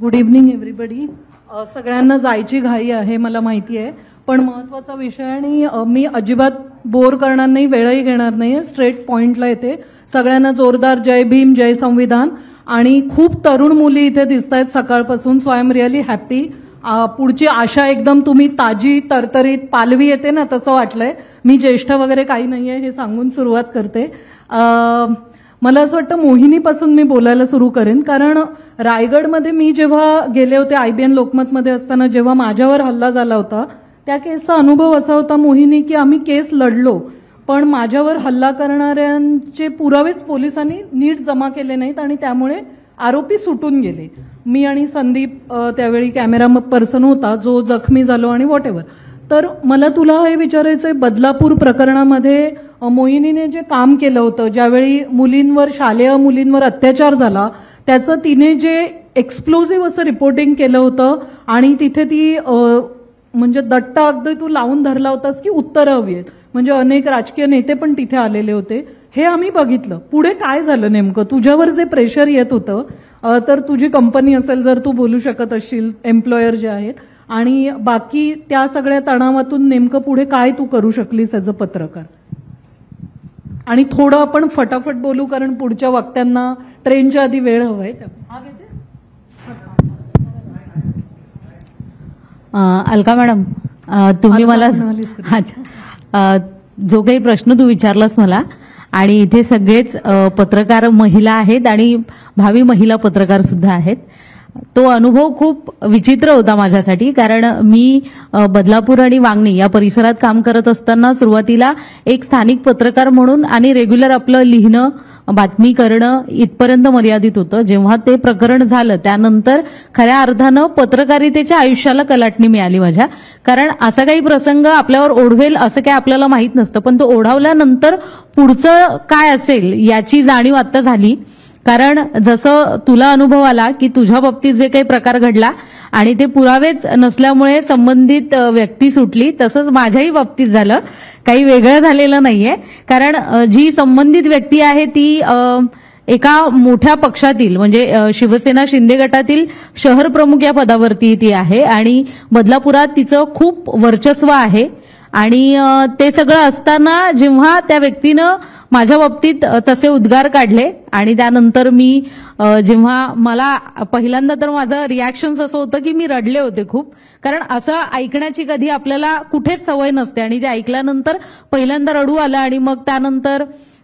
Good evening everybody. सगळ्यांना जायची घाई आहे मला माहिती आहे, पण महत्त्वाचा विषय आणि मी अजिबात बोर करणार नाही, वेळही घेणार नाही, स्ट्रेट पॉइंटला येते. सगळ्यांना जोरदार जय भीम, जय संविधान. आणि खूप तरुण मुली इथे दिसत आहेत सकाळपासून, so I am really happy. पुढची आशा एकदम तुम्ही ताजी तरतरीत पालवी येते ना तसं वाटलंय. मी ज्येष्ठ वगैरे काही नाहीये हे सांगून सुरुवात करते. मला असं वाटतं मोहिनीपासून मी बोलायला सुरू करेन, कारण रायगडमध्ये मी जेव्हा गेले होते IBN लोकमतमध्ये असताना जेव्हा माझ्यावर हल्ला झाला होता त्या केसचा अनुभव असा होता मोहिनी की आम्ही केस लढलो, पण माझ्यावर हल्ला करणाऱ्यांचे पुरावेच पोलिसांनी नीट जमा केले नाहीत आणि त्यामुळे आरोपी सुटून गेले. मी आणि संदीप त्यावेळी कॅमेरा पर्सन होता जो जखमी झालो आणि व्हॉट. तर मला तुला हे विचारायचंय, बदलापूर प्रकरणामध्ये मोहिनीने जे काम केलं होतं, ज्यावेळी मुलींवर, शालेय मुलींवर अत्याचार झाला, त्याचं तिने जे एक्सप्लोजिव्ह असं रिपोर्टिंग केलं होतं आणि तिथे ती म्हणजे दट्ट अगदी तू लावून धरला होतास की उत्तरं हवी आहेत, म्हणजे अनेक राजकीय नेते पण तिथे आलेले होते, हे आम्ही बघितलं. पुढे काय झालं नेमकं? तुझ्यावर जे प्रेशर येत होतं, तर तुझी कंपनी असेल जर तू बोलू शकत असशील, एम्प्लॉयर जे आहेत, आणि बाकी त्या सगळ्या तणावातून नेमकं पुढे काय तू करू शकलीस ॲज अ पत्रकार? आणि थोडं आपण फटाफट बोलू कारण पुढच्या वक्त्यांना ट्रेनच्या आधी वेळ हवाय. अलका मॅडम, तुम्ही मला जो काही प्रश्न तू विचारलास मला, आणि इथे सगळेच पत्रकार महिला आहेत आणि भावी महिला पत्रकार सुद्धा आहेत, तो अनुभव खूप विचित्र होता माझ्यासाठी. कारण मी बदलापूर आणि वांगणी या परिसरात काम करत असताना सुरुवातीला एक स्थानिक पत्रकार म्हणून आणि रेग्युलर आपलं लिहिणं, बातमी करणं इथपर्यंत मर्यादित होतं. जेव्हा ते प्रकरण झालं त्यानंतर खऱ्या अर्थानं पत्रकारितेच्या आयुष्याला कलाटणी मिळाली माझ्या. कारण असा काही प्रसंग आपल्यावर ओढवेल असं काही आपल्याला माहित नसतं, पण तो ओढावल्यानंतर पुढचं काय असेल याची जाणीव आता झाली. कारण जसं तुला अनुभव आला की तुझ्या बाबतीत जे काही प्रकार घडला आणि ते पुरावेच नसल्यामुळे संबंधित व्यक्ती सुटली, तसंच माझ्याही बाबतीत झालं. काही वेगळं झालेलं नाहीये. कारण जी संबंधित व्यक्ती आहे ती एका मोठ्या पक्षातील, म्हणजे शिवसेना शिंदे गटातील शहर प्रमुख या पदावरती ती आहे आणि बदलापुरात तिचं खूप वर्चस्व आहे. आणि ते सगळं असताना जेव्हा त्या व्यक्तीनं माझ्या बाबतीत तसे उद्गार काढले आणि त्यानंतर मी जेव्हा मला पहिल्यांदा तर माझं रिॲक्शन्स असं होतं की मी रडले होते खूप. कारण असं ऐकण्याची कधी आपल्याला कुठेच सवय नसते आणि ते ऐकल्यानंतर पहिल्यांदा रडू आलं. आणि मग त्यानंतर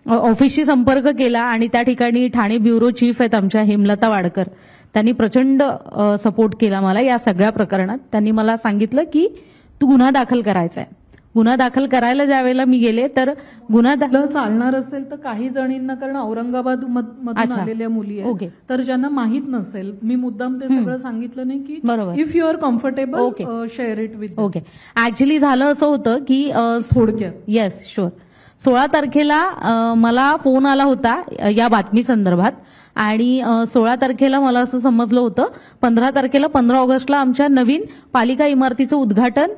ऑफिसशी संपर्क केला आणि त्या ठिकाणी ठाणे ब्युरो चीफ आहेत आमच्या हेमलता वाडकर, त्यांनी प्रचंड सपोर्ट केला मला या सगळ्या प्रकरणात. त्यांनी मला सांगितलं की तू गुन्हा दाखल करायचा आहे. गुन्हा दाखल करायला ज्यावेळेला मी गेले तर गुन्हा चालणार असेल तर काही जणींना, कारण औरंगाबाद मधून आलेल्या मुली आहेत, तर ज्यांना माहित नसेल, मी मुद्दाम ते सगळं सांगितलं नाही की if you are comfortable share it with. Okay, actually झालं असं होतं की थोडक्यात, येस शुअर, 16 तारखेला मला फोन आला होता या बातमी संदर्भात आणि 16 तारखेला मला असं समजलं होतं 15 तारखेला 15 ऑगस्टला आमच्या नवीन पालिका इमारतीचं उद्घाटन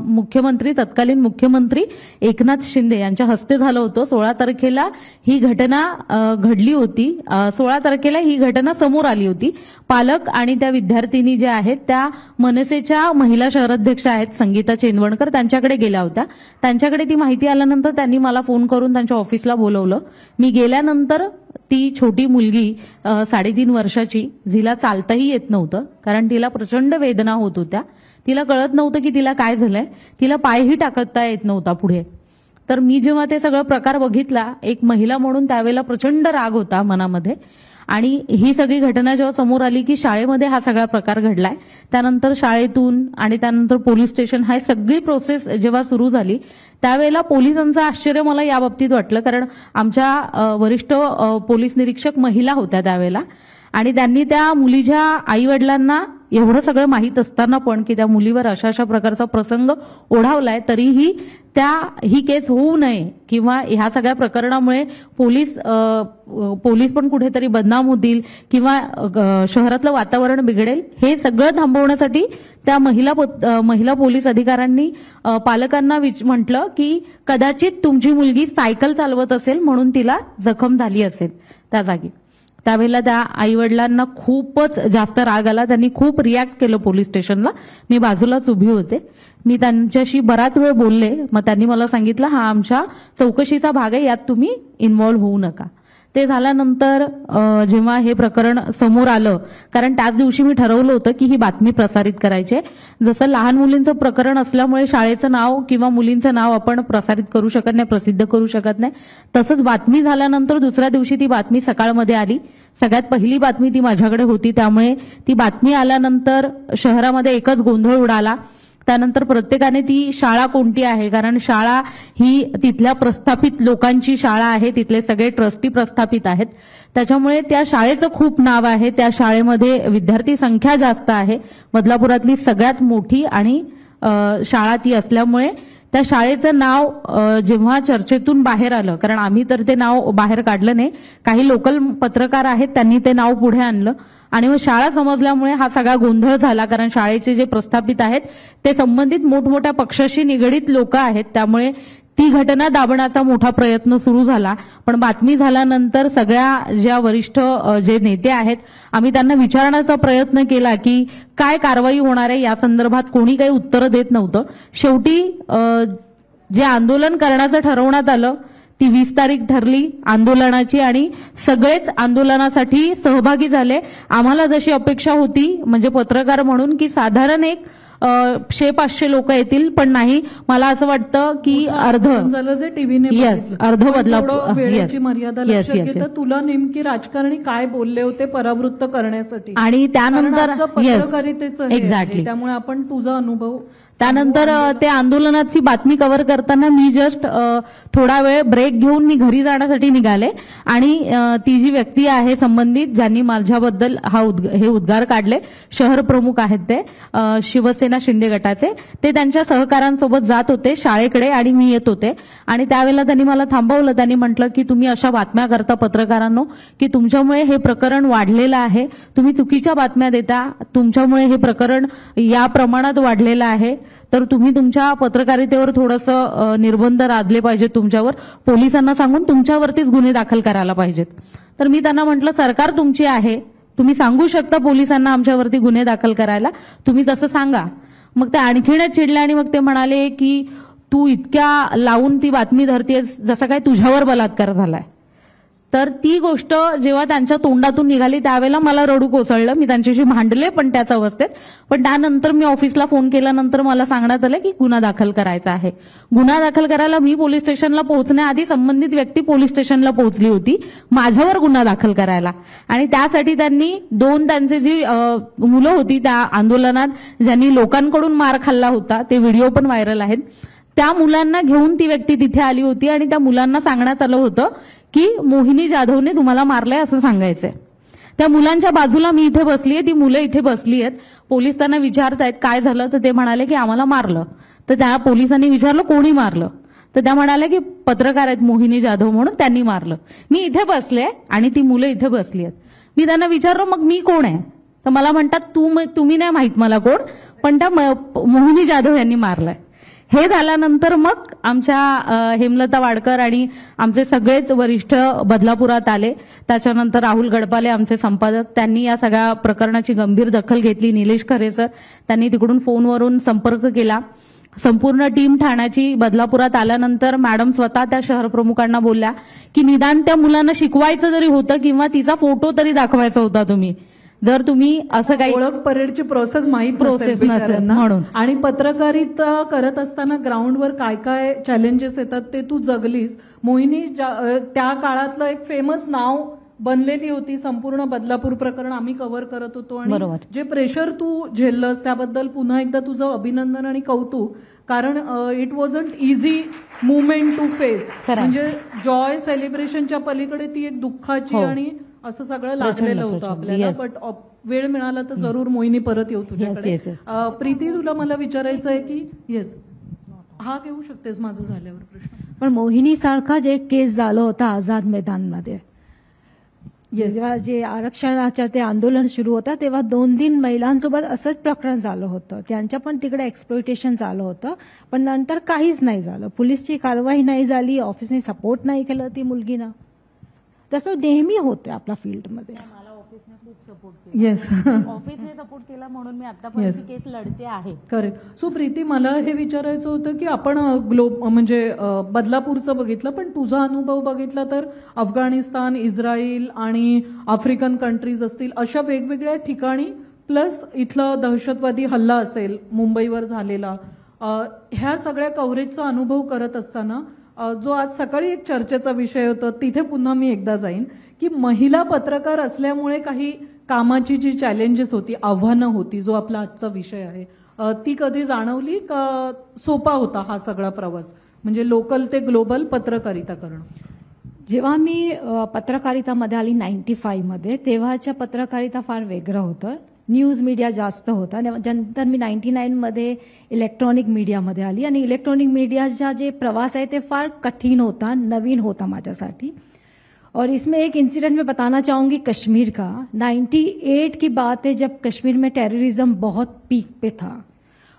मुख्यमंत्री, तत्कालीन मुख्यमंत्री एकनाथ शिंदे यांच्या हस्ते झालं होतं. 16 तारखेला ही घटना घडली होती. 16 तारखेला ही घटना समोर आली होती. पालक आणि त्या विद्यार्थिनी ज्या आहेत त्या मनसेच्या महिला शहराध्यक्ष आहेत संगीता चेंदवणकर, त्यांच्याकडे गेल्या होत्या. त्यांच्याकडे ती माहिती आल्यानंतर त्यांनी मला फोन करून त्यांच्या ऑफिसला बोलवलं. मी गेल्यानंतर ती छोटी मुलगी 3.5 वर्षाची, जिला चालताही येत नव्हतं कारण तिला प्रचंड वेदना होत होत्या, तिला कळत नव्हतं की तिला काय झालंय, तिला पायही टाकता येत नव्हता पुढे. तर मी जेव्हा ते सगळं प्रकार बघितला, एक महिला म्हणून त्यावेळेला प्रचंड राग होता मनामध्ये. आणि ही सगळी घटना जेव्हा समोर आली की शाळेमध्ये हा सगळा प्रकार घडलाय, त्यानंतर शाळेतून आणि त्यानंतर पोलीस स्टेशन, हा सगळी प्रोसेस जेव्हा सुरू झाली त्यावेळेला पोलिसांचं आश्चर्य मला या बाबतीत वाटलं. कारण आमच्या वरिष्ठ पोलीस निरीक्षक महिला होत्या त्यावेळेला आणि त्यांनी त्या मुलीच्या आई वडिलांना एवढं सगळं माहीत असताना पण की त्या मुलीवर अशा अशा प्रकारचा प्रसंग ओढावलाय, तरीही ही केस होऊ नये किंवा ह्या सगळ्या प्रकरणामुळे पोलीस पण कुठेतरी बदनाम होतील किंवा शहरातलं वातावरण बिघडेल, हे सगळं थांबवण्यासाठी त्या महिला पोलीस अधिकाऱ्यांनी पालकांना म्हटलं की कदाचित तुमची मुलगी सायकल चालवत असेल म्हणून तिला जखम झाली असेल त्या जागी. त्यावेळेला त्या आईवडिलांना खूपच जास्त राग आला. त्यांनी खूप रिॲक्ट केलं पोलीस स्टेशनला. मी बाजूलाच उभी होते. मी त्यांच्याशी बराच वेळ बोलले. मग त्यांनी मला सांगितलं, हा आमच्या चौकशीचा भाग आहे, यात तुम्ही इन्व्हॉल्व्ह होऊ नका. ते झाल्यानंतर जेव्हा हे प्रकरण समोर आलं, कारण त्याच दिवशी मी ठरवलं होतं की ही बातमी प्रसारित करायची. जसं लहान मुलींचं प्रकरण असल्यामुळे शाळेचं नाव किंवा मुलींचं नाव आपण प्रसारित करू शकत नाही, प्रसिद्ध करू शकत नाही, तसंच बातमी झाल्यानंतर दुसऱ्या दिवशी ती बातमी सकाळमध्ये आली. सगळ्यात पहिली बातमी ती माझ्याकडे होती. त्यामुळे ती बातमी आल्यानंतर शहरामध्ये एकच गोंधळ उडाला. त्यानंतर प्रत्येकाने ती शाळा कोणती आहे, कारण शाळा ही तिथल्या प्रस्थापित लोकांची शाळा आहे, तिथले सगळे ट्रस्टी प्रस्थापित आहेत, त्याच्यामुळे त्या शाळेचं खूप नाव आहे. त्या शाळेमध्ये विद्यार्थी संख्या जास्त आहे. बदलापुरातली सगळ्यात मोठी आणि शाळा ती असल्यामुळे त्या शाळेचं नाव जेव्हा चर्चेतून बाहेर आलं, कारण आम्ही तर ते नाव बाहेर काढलं नाही, काही लोकल पत्रकार आहेत त्यांनी ते नाव पुढे आणलं आणि मग शाळा समजल्यामुळे हा सगळा गोंधळ झाला. कारण शाळेचे जे प्रस्थापित आहेत ते संबंधित मोठमोठ्या पक्षाशी निगडीत लोक आहेत, त्यामुळे ती घटना दाबण्याचा मोठा प्रयत्न सुरू झाला. पण बातमी झाल्यानंतर सगळ्या ज्या वरिष्ठ जे नेते आहेत, आम्ही त्यांना विचारण्याचा प्रयत्न केला की काय कारवाई होणार आहे, या संदर्भात कोणी काही उत्तरं देत नव्हतं. शेवटी जे आंदोलन करण्याचं ठरवण्यात आलं ती 20 तारीख ठरली आंदोलनाची आणि सगळेच आंदोलनासाठी सहभागी झाले. आम्हाला जशी अपेक्षा होती म्हणजे पत्रकार म्हणून की साधारण एक 100-500 लोक येतील, पण नाही, मला असं वाटतं की अर्ध झालं जे टीव्हीने अर्ध बदलापूर वेळेची मर्यादा लक्षात घेता तुला नेमकी राजकारणी काय बोलले होते परावृत्त करण्यासाठी आणि त्यानंतर पत्रकारितेचं एक्झॅक्टली, त्यामुळे आपण तुझा अनुभव त्यानंतर ते आंदोलनाची बातमी कव्हर करताना मी जस्ट थोडा वेळ ब्रेक घेऊन मी घरी जाण्यासाठी निघाले आणि ती जी व्यक्ती आहे संबंधित ज्यांनी माझ्याबद्दल हे उद्गार काढले, शहर प्रमुख आहेत ते शिवसेना शिंदे गटाचे, ते त्यांच्या सहकाऱ्यांसोबत जात होते शाळेकडे आणि मी येत होते आणि त्यावेळेला त्यांनी मला थांबवलं. त्यांनी म्हटलं की तुम्ही अशा बातम्या करता पत्रकारांनो की तुमच्यामुळे हे प्रकरण वाढलेलं आहे, तुम्ही चुकीच्या बातम्या देता, तुमच्यामुळे हे प्रकरण या प्रमाणात वाढलेलं आहे, तर तुम्ही तुमच्या पत्रकारितेवर थोडंसं निर्बंध लादले पाहिजेत, तुमच्यावर पोलिसांना सांगून तुमच्यावरतीच गुन्हे दाखल करायला पाहिजेत. तर मी त्यांना म्हटलं सरकार तुमची आहे, तुम्ही सांगू शकता पोलिसांना आमच्यावरती गुन्हे दाखल करायला, तुम्ही तसं सांगा. मग ते आणखीनच चिडले आणि मग ते म्हणाले की तू इतक्या लावून ती बातमी धरतेस जसं काय तुझ्यावर बलात्कार झालाय. तर ती गोष्ट जेव्हा त्यांच्या तोंडातून निघाली त्यावेळेला मला रडू कोसळलं. मी त्यांच्याशी भांडले पण त्याच अवस्थेत. पण त्यानंतर मी ऑफिसला फोन केल्यानंतर मला सांगण्यात आलं की गुन्हा दाखल करायचा आहे. गुन्हा दाखल करायला मी पोलीस स्टेशनला पोहोचण्याआधी संबंधित व्यक्ती पोलीस स्टेशनला पोहोचली होती माझ्यावर गुन्हा दाखल करायला आणि त्यासाठी त्यांनी त्यांचे जी मुलं होती त्या आंदोलनात ज्यांनी लोकांकडून मार खाल्ला होता, ते व्हिडिओ पण व्हायरल आहेत, त्या मुलांना घेऊन ती व्यक्ती तिथे आली होती आणि त्या मुलांना सांगण्यात आलं होतं की मोहिनी जाधवने तुम्हाला मारलंय असं सांगायचंय. त्या मुलांच्या बाजूला मी इथे बसलीये, ती मुलं इथे बसली आहेत. पोलीस त्यांना विचारतायत काय झालं, तर ते म्हणाले की आम्हाला मारलं. तर त्या पोलिसांनी विचारलं कोणी मारलं, तर त्या म्हणाल्या की पत्रकार आहेत मोहिनी जाधव म्हणून, त्यांनी मारलं. मी इथे बसले आणि ती मुलं इथे बसली आहेत. मी त्यांना विचारलं मग मी कोण आहे, तर मला म्हणतात तुम्ही नाही माहित मला कोण, पण त्या मोहिनी जाधव यांनी मारलंय. हे झाल्यानंतर मग आमच्या हेमलता वाडकर आणि आमचे सगळेच वरिष्ठ बदलापुरात आले. त्याच्यानंतर राहुल गडपाले आमचे संपादक, त्यांनी या सगळ्या प्रकरणाची गंभीर दखल घेतली. निलेश खरे सर त्यांनी तिकडून फोनवरून संपर्क केला. संपूर्ण टीम ठाण्याची बदलापुरात आल्यानंतर मॅडम स्वतः त्या शहर प्रमुखांना बोलल्या की निदान त्या मुलांना शिकवायचं जरी होतं किंवा तिचा फोटो तरी दाखवायचा होता तुम्ही, जर तुम्ही असं काही ओळख परेडची प्रोसेस माहीत नसेल म्हणून. आणि पत्रकारिता करत असताना ग्राउंडवर काय काय चॅलेंजेस येतात ते तू जगलीस. मोहिनी त्या काळातलं एक फेमस नाव बनलेली होती. संपूर्ण बदलापूर प्रकरण आम्ही कव्हर करत होतो आणि जे प्रेशर तू झेललंस त्याबद्दल पुन्हा एकदा तुझं अभिनंदन आणि कौतुक. कारण it wasn't easy movement to face. म्हणजे जॉय सेलिब्रेशनच्या पलीकडे ती एक दुःखाची आणि असं सगळं लागलेलं होतं आपल्याला. बट वेळ मिळाला तर जरूर मोहिनी परत येऊ तुझ्याकडे. प्रीती तुला मला विचारायचं आहे की येस हा घेऊ शकतेस माझं झाल्यावर प्रश्न. पण मोहिनी सारखाच एक केस झालं होता आझाद मैदानमध्ये, जेव्हा जे आरक्षणाच्या ते आंदोलन सुरू होतं तेव्हा 2-3 महिलांसोबत असंच प्रकरण झालं होतं. त्यांच्या पण तिकडे एक्सप्लॉयटेशन झालं होतं, पण नंतर काहीच नाही झालं. पोलीसची कारवाई नाही झाली, ऑफिसने सपोर्ट नाही केलं ती मुलगीनं. तसं नेहमी होतं आपल्या फील्डमध्ये. मला ऑफिसने खूप सपोर्ट केला. येस. ऑफिसने सपोर्ट केला म्हणून मी आतापर्यंत Yes. केस लढते आहे. करेक्ट. सो प्रीती, मला हे विचारायचं होतं की आपण म्हणजे बदलापूरचं बघितलं, पण तुझा अनुभव बघितला तर अफगाणिस्तान, इस्रायल आणि आफ्रिकन कंट्रीज असतील, अशा वेगवेगळ्या ठिकाणी, प्लस इथला दहशतवादी हल्ला असेल मुंबईवर झालेला, ह्या सगळ्या कव्हरेजचा अनुभव करत असताना जो आज सकाळी एक चर्चेचा विषय होता, तिथे पुन्हा मी एकदा जाईन की महिला पत्रकार असल्यामुळे काही कामाची जी चॅलेंजेस होती, आव्हानं होती, जो आपला आजचा विषय आहे, ती कधी जाणवली का सोपा होता हा सगळा प्रवास, म्हणजे लोकल ते ग्लोबल पत्रकारिता करणं? जेव्हा मी पत्रकारितामध्ये आली 95 मध्ये, तेव्हाच्या पत्रकारिता फार वेगळं होतं. न्यूज मीडिया जास्त होता. नंतर मी 99 मध्ये इलेक्ट्रॉनिक मीडियामध्ये आली आणि इलेक्ट्रॉनिक मीडियाचा जे प्रवास आहे ते फार कठीण होता, नवीन होता माझ्यासाठी. और इसमें एक इंसिडेंट मैं बताना चाहूंगी कश्मीर का. 98 की बात है जब कश्मीर में टेररिज्म बहुत पीक पे था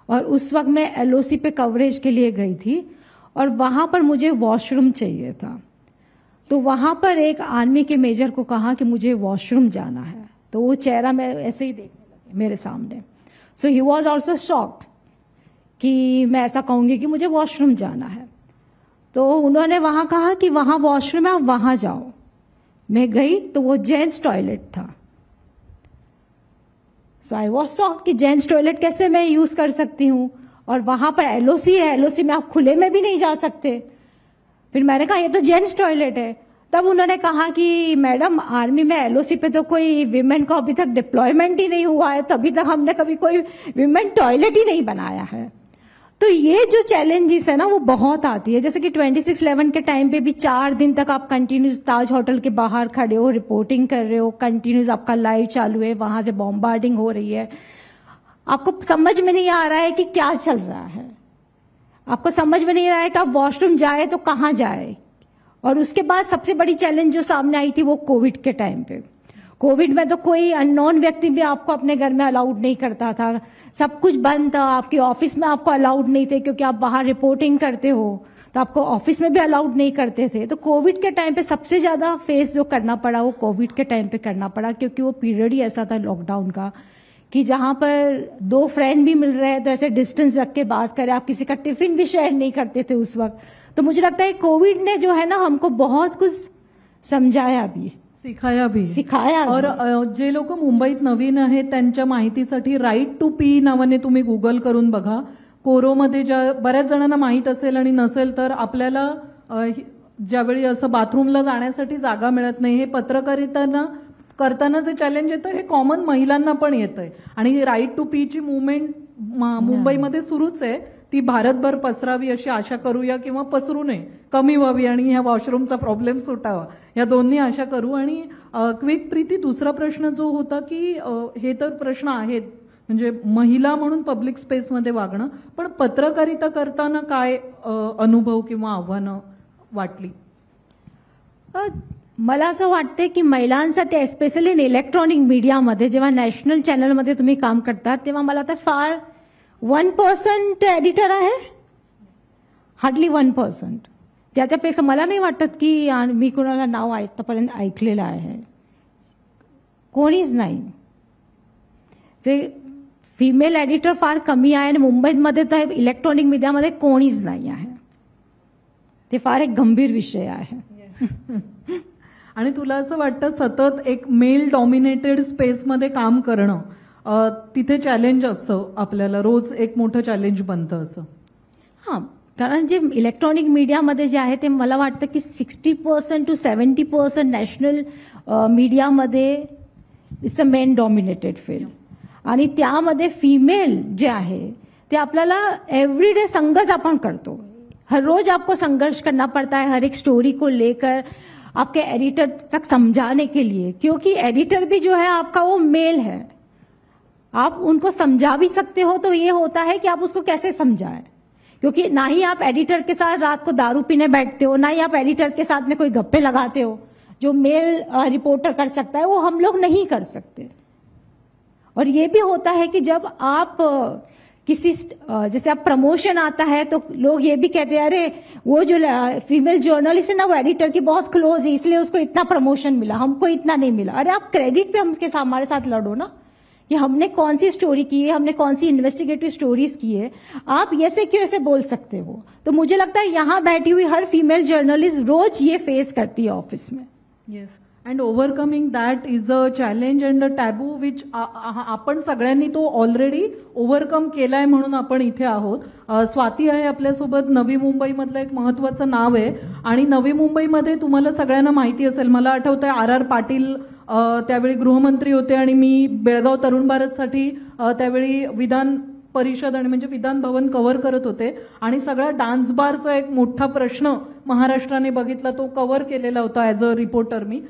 और उस वक्त मैं LOC पे कवरेज के लिए गई थी और वहां पर मुझे वॉशरूम चाहिए था. तो वहां पर एक आर्मी के मेजर को कहा कि मुझे वॉशरूम जाना है, तो वो चेहरा मैं ऐसे ही देखने लगे मेरे सामने. So he was also shocked कि मैं ऐसा कहूंगी कि मुझे वॉशरूम जाना है. तो उन्होंने वहां कहा कि वहां वॉशरूम है, आप वहां जाओ. मैं गई तो वो जेंट्स टॉयलेट था. सो आई वॉज शॉक्ड कि जेंट्स टॉयलेट कैसे मैं यूज कर सकती हूं, और वहां पर LOC है, LOC में आप खुले में भी नहीं जा सकते. फिर मैंने कहा ये तो जेंट्स टॉयलेट है. तब उन्होंने कहा कि मैडम आर्मी में LOC पे तो कोई विमेन को अभी तक डिप्लॉयमेंट ही नहीं हुआ है, तभी तक हमने कभी कोई विमेन टॉयलेट ही नहीं बनाया है. तो ये जो चैलेंजेस है ना वो बहुत आती है. जैसे कि 26/11 के टाइम पे भी 4 दिन तक आप कंटिन्यूस ताज होटल के बाहर खड़े हो, रिपोर्टिंग कर रहे हो, कंटिन्यूस आपका लाइव चालू है, वहां से बॉम्बार्डिंग हो रही है, आपको समझ में नहीं आ रहा है कि क्या चल रहा है, आपको समझ में नहीं आ रहा है कि आप वॉशरूम जाए तो कहाँ जाए. और उसके बाद सबसे बड़ी चैलेंज जो सामने आई थी वो कोविड के टाइम पे. कोविड में तो कोई अननोन व्यक्ति भी आपको अपने घर में अलाउड नहीं करता था, सब कुछ बंद था. आपके ऑफिस में आपको अलाउड नहीं थे क्योंकि आप बाहर रिपोर्टिंग करते हो, तो आपको ऑफिस में भी अलाउड नहीं करते थे. तो कोविड के टाइम पे सबसे ज्यादा फेस जो करना पड़ा वो कोविड के टाइम पे करना पड़ा, क्योंकि वो पीरियड ही ऐसा था लॉकडाउन का कि जहां पर 2 फ्रेंड भी मिल रहे हैं तो ऐसे डिस्टेंस रख के बात करें, आप किसी का टिफिन भी शेयर नहीं करते थे उस वक्त. तो मुझे लगता है कोविड ने जो है ना हमको बहुत कुछ समझाया भी, सिखाया भी. और जे लोक मुंबईत नवीन आहेत त्यांच्या माहितीसाठी राईट टू पी नावाने तुम्ही गुगल करून बघा. कोरोमध्ये ज्या बऱ्याच जणांना माहीत असेल आणि नसेल तर आपल्याला ज्यावेळी असं बाथरूमला जाण्यासाठी जागा मिळत नाही, हे पत्रकारितांना करताना जे चॅलेंज येतं हे कॉमन महिलांना पण येतंय. आणि राईट टू पी ची मुवमेंट मुंबईमध्ये सुरूच आहे, ती भारतभर पसरावी अशी आशा करूया, किंवा पसरू नये, कमी व्हावी आणि ह्या वॉशरूमचा प्रॉब्लेम सुटावा, या दोन्ही आशा करू. आणि क्विक प्रीती, दुसरा प्रश्न जो होता की हे तर प्रश्न आहेत म्हणजे महिला म्हणून पब्लिक स्पेसमध्ये वागणं, पण पत्रकारिता करताना काय अनुभव किंवा आव्हानं वाटली? मला असं वाटते की महिलांसाठी स्पेशली इलेक्ट्रॉनिक मीडियामध्ये जेव्हा नॅशनल चॅनलमध्ये तुम्ही काम करतात तेव्हा मला वाटतं फार 1% एडिटर आहे, हार्डली 1%. त्याच्यापेक्षा मला नाही वाटत की मी कोणाला नाव आतापर्यंत ऐकलेलं आहे, कोणीच नाही. जे फिमेल एडिटर फार कमी आहे आणि मुंबईमध्ये तर इलेक्ट्रॉनिक मीडियामध्ये कोणीच नाही आहे. ते फार एक गंभीर विषय आहे. आणि तुला असं वाटतं सतत एक मेल डॉमिनेटेड स्पेसमध्ये काम करणं तिथे चॅलेंज असतं, आपल्याला रोज एक मोठं चॅलेंज बनतं असं? हां, कारण जे इलेक्ट्रॉनिक मीडियामध्ये जे आहे ते मला वाटतं की 60% to 70% नॅशनल मीडियामध्ये it's a main dominated field. आणि त्यामध्ये फिमेल जे आहे ते आपल्याला एव्हरीडे संघर्ष आपण करतो, हर रोज आपको संघर्ष करना पड़ता है हर एक स्टोरी को लेकर आपके एडिटर तक समझाने के लिए, क्योंकि एडिटर भी जो है आपका वो मेल है. आप उनको समझा भी सकते हो तो ये होता है कि आप उसको कैसे समझाएं, क्योंकि ना ही आप एडिटर के साथ रात को दारू पीने बैठते हो, ना ही आप एडिटर के साथ में कोई गप्पे लगाते हो. जो मेल रिपोर्टर कर सकता है वो हम लोग नहीं कर सकते. और ये भी होता है कि जब आप किसी जैसे अब प्रमोशन आता है तो लोग ये भी कहते हैं अरे वो जो फीमेल जर्नलिस्ट है ना वो एडिटर की बहुत क्लोज है इसलिए उसको इतना प्रमोशन मिला, हमको इतना नहीं मिला। अरे आप क्रेडिट पे हमारे साथ लड़ो ना कि हमने कौन सी स्टोरी की है, हमने कौन सी इन्वेस्टिगेटिव स्टोरीज की है, आप ऐसे क्यों ऐसे बोल सकते हो। तो मुझे लगता है यहाँ बैठी हुई हर फीमेल जर्नलिस्ट रोज ये फेस करती है ऑफिस में। Yes, and overcoming that is a challenge and a taboo which आपण सगळ्यांनी तो ऑलरेडी ओव्हरकम केलाय म्हणून आपण इथे आहोत। स्वाती आहे आपल्यासोबत, नवी मुंबईमधलं एक महत्वाचं नाव आहे आणि नवी मुंबईमध्ये तुम्हाला सगळ्यांना माहिती असेल, मला आठवतंय RR पाटील त्यावेळी गृहमंत्री होते आणि मी बेळगाव तरुण भारतसाठी त्यावेळी विधान परिषद आणि म्हणजे विधान भवन कव्हर करत होते आणि सगळ्या डान्स बारचा एक मोठा प्रश्न महाराष्ट्राने बघितला, तो कव्हर केलेला होता ॲज अ रिपोर्टर मी।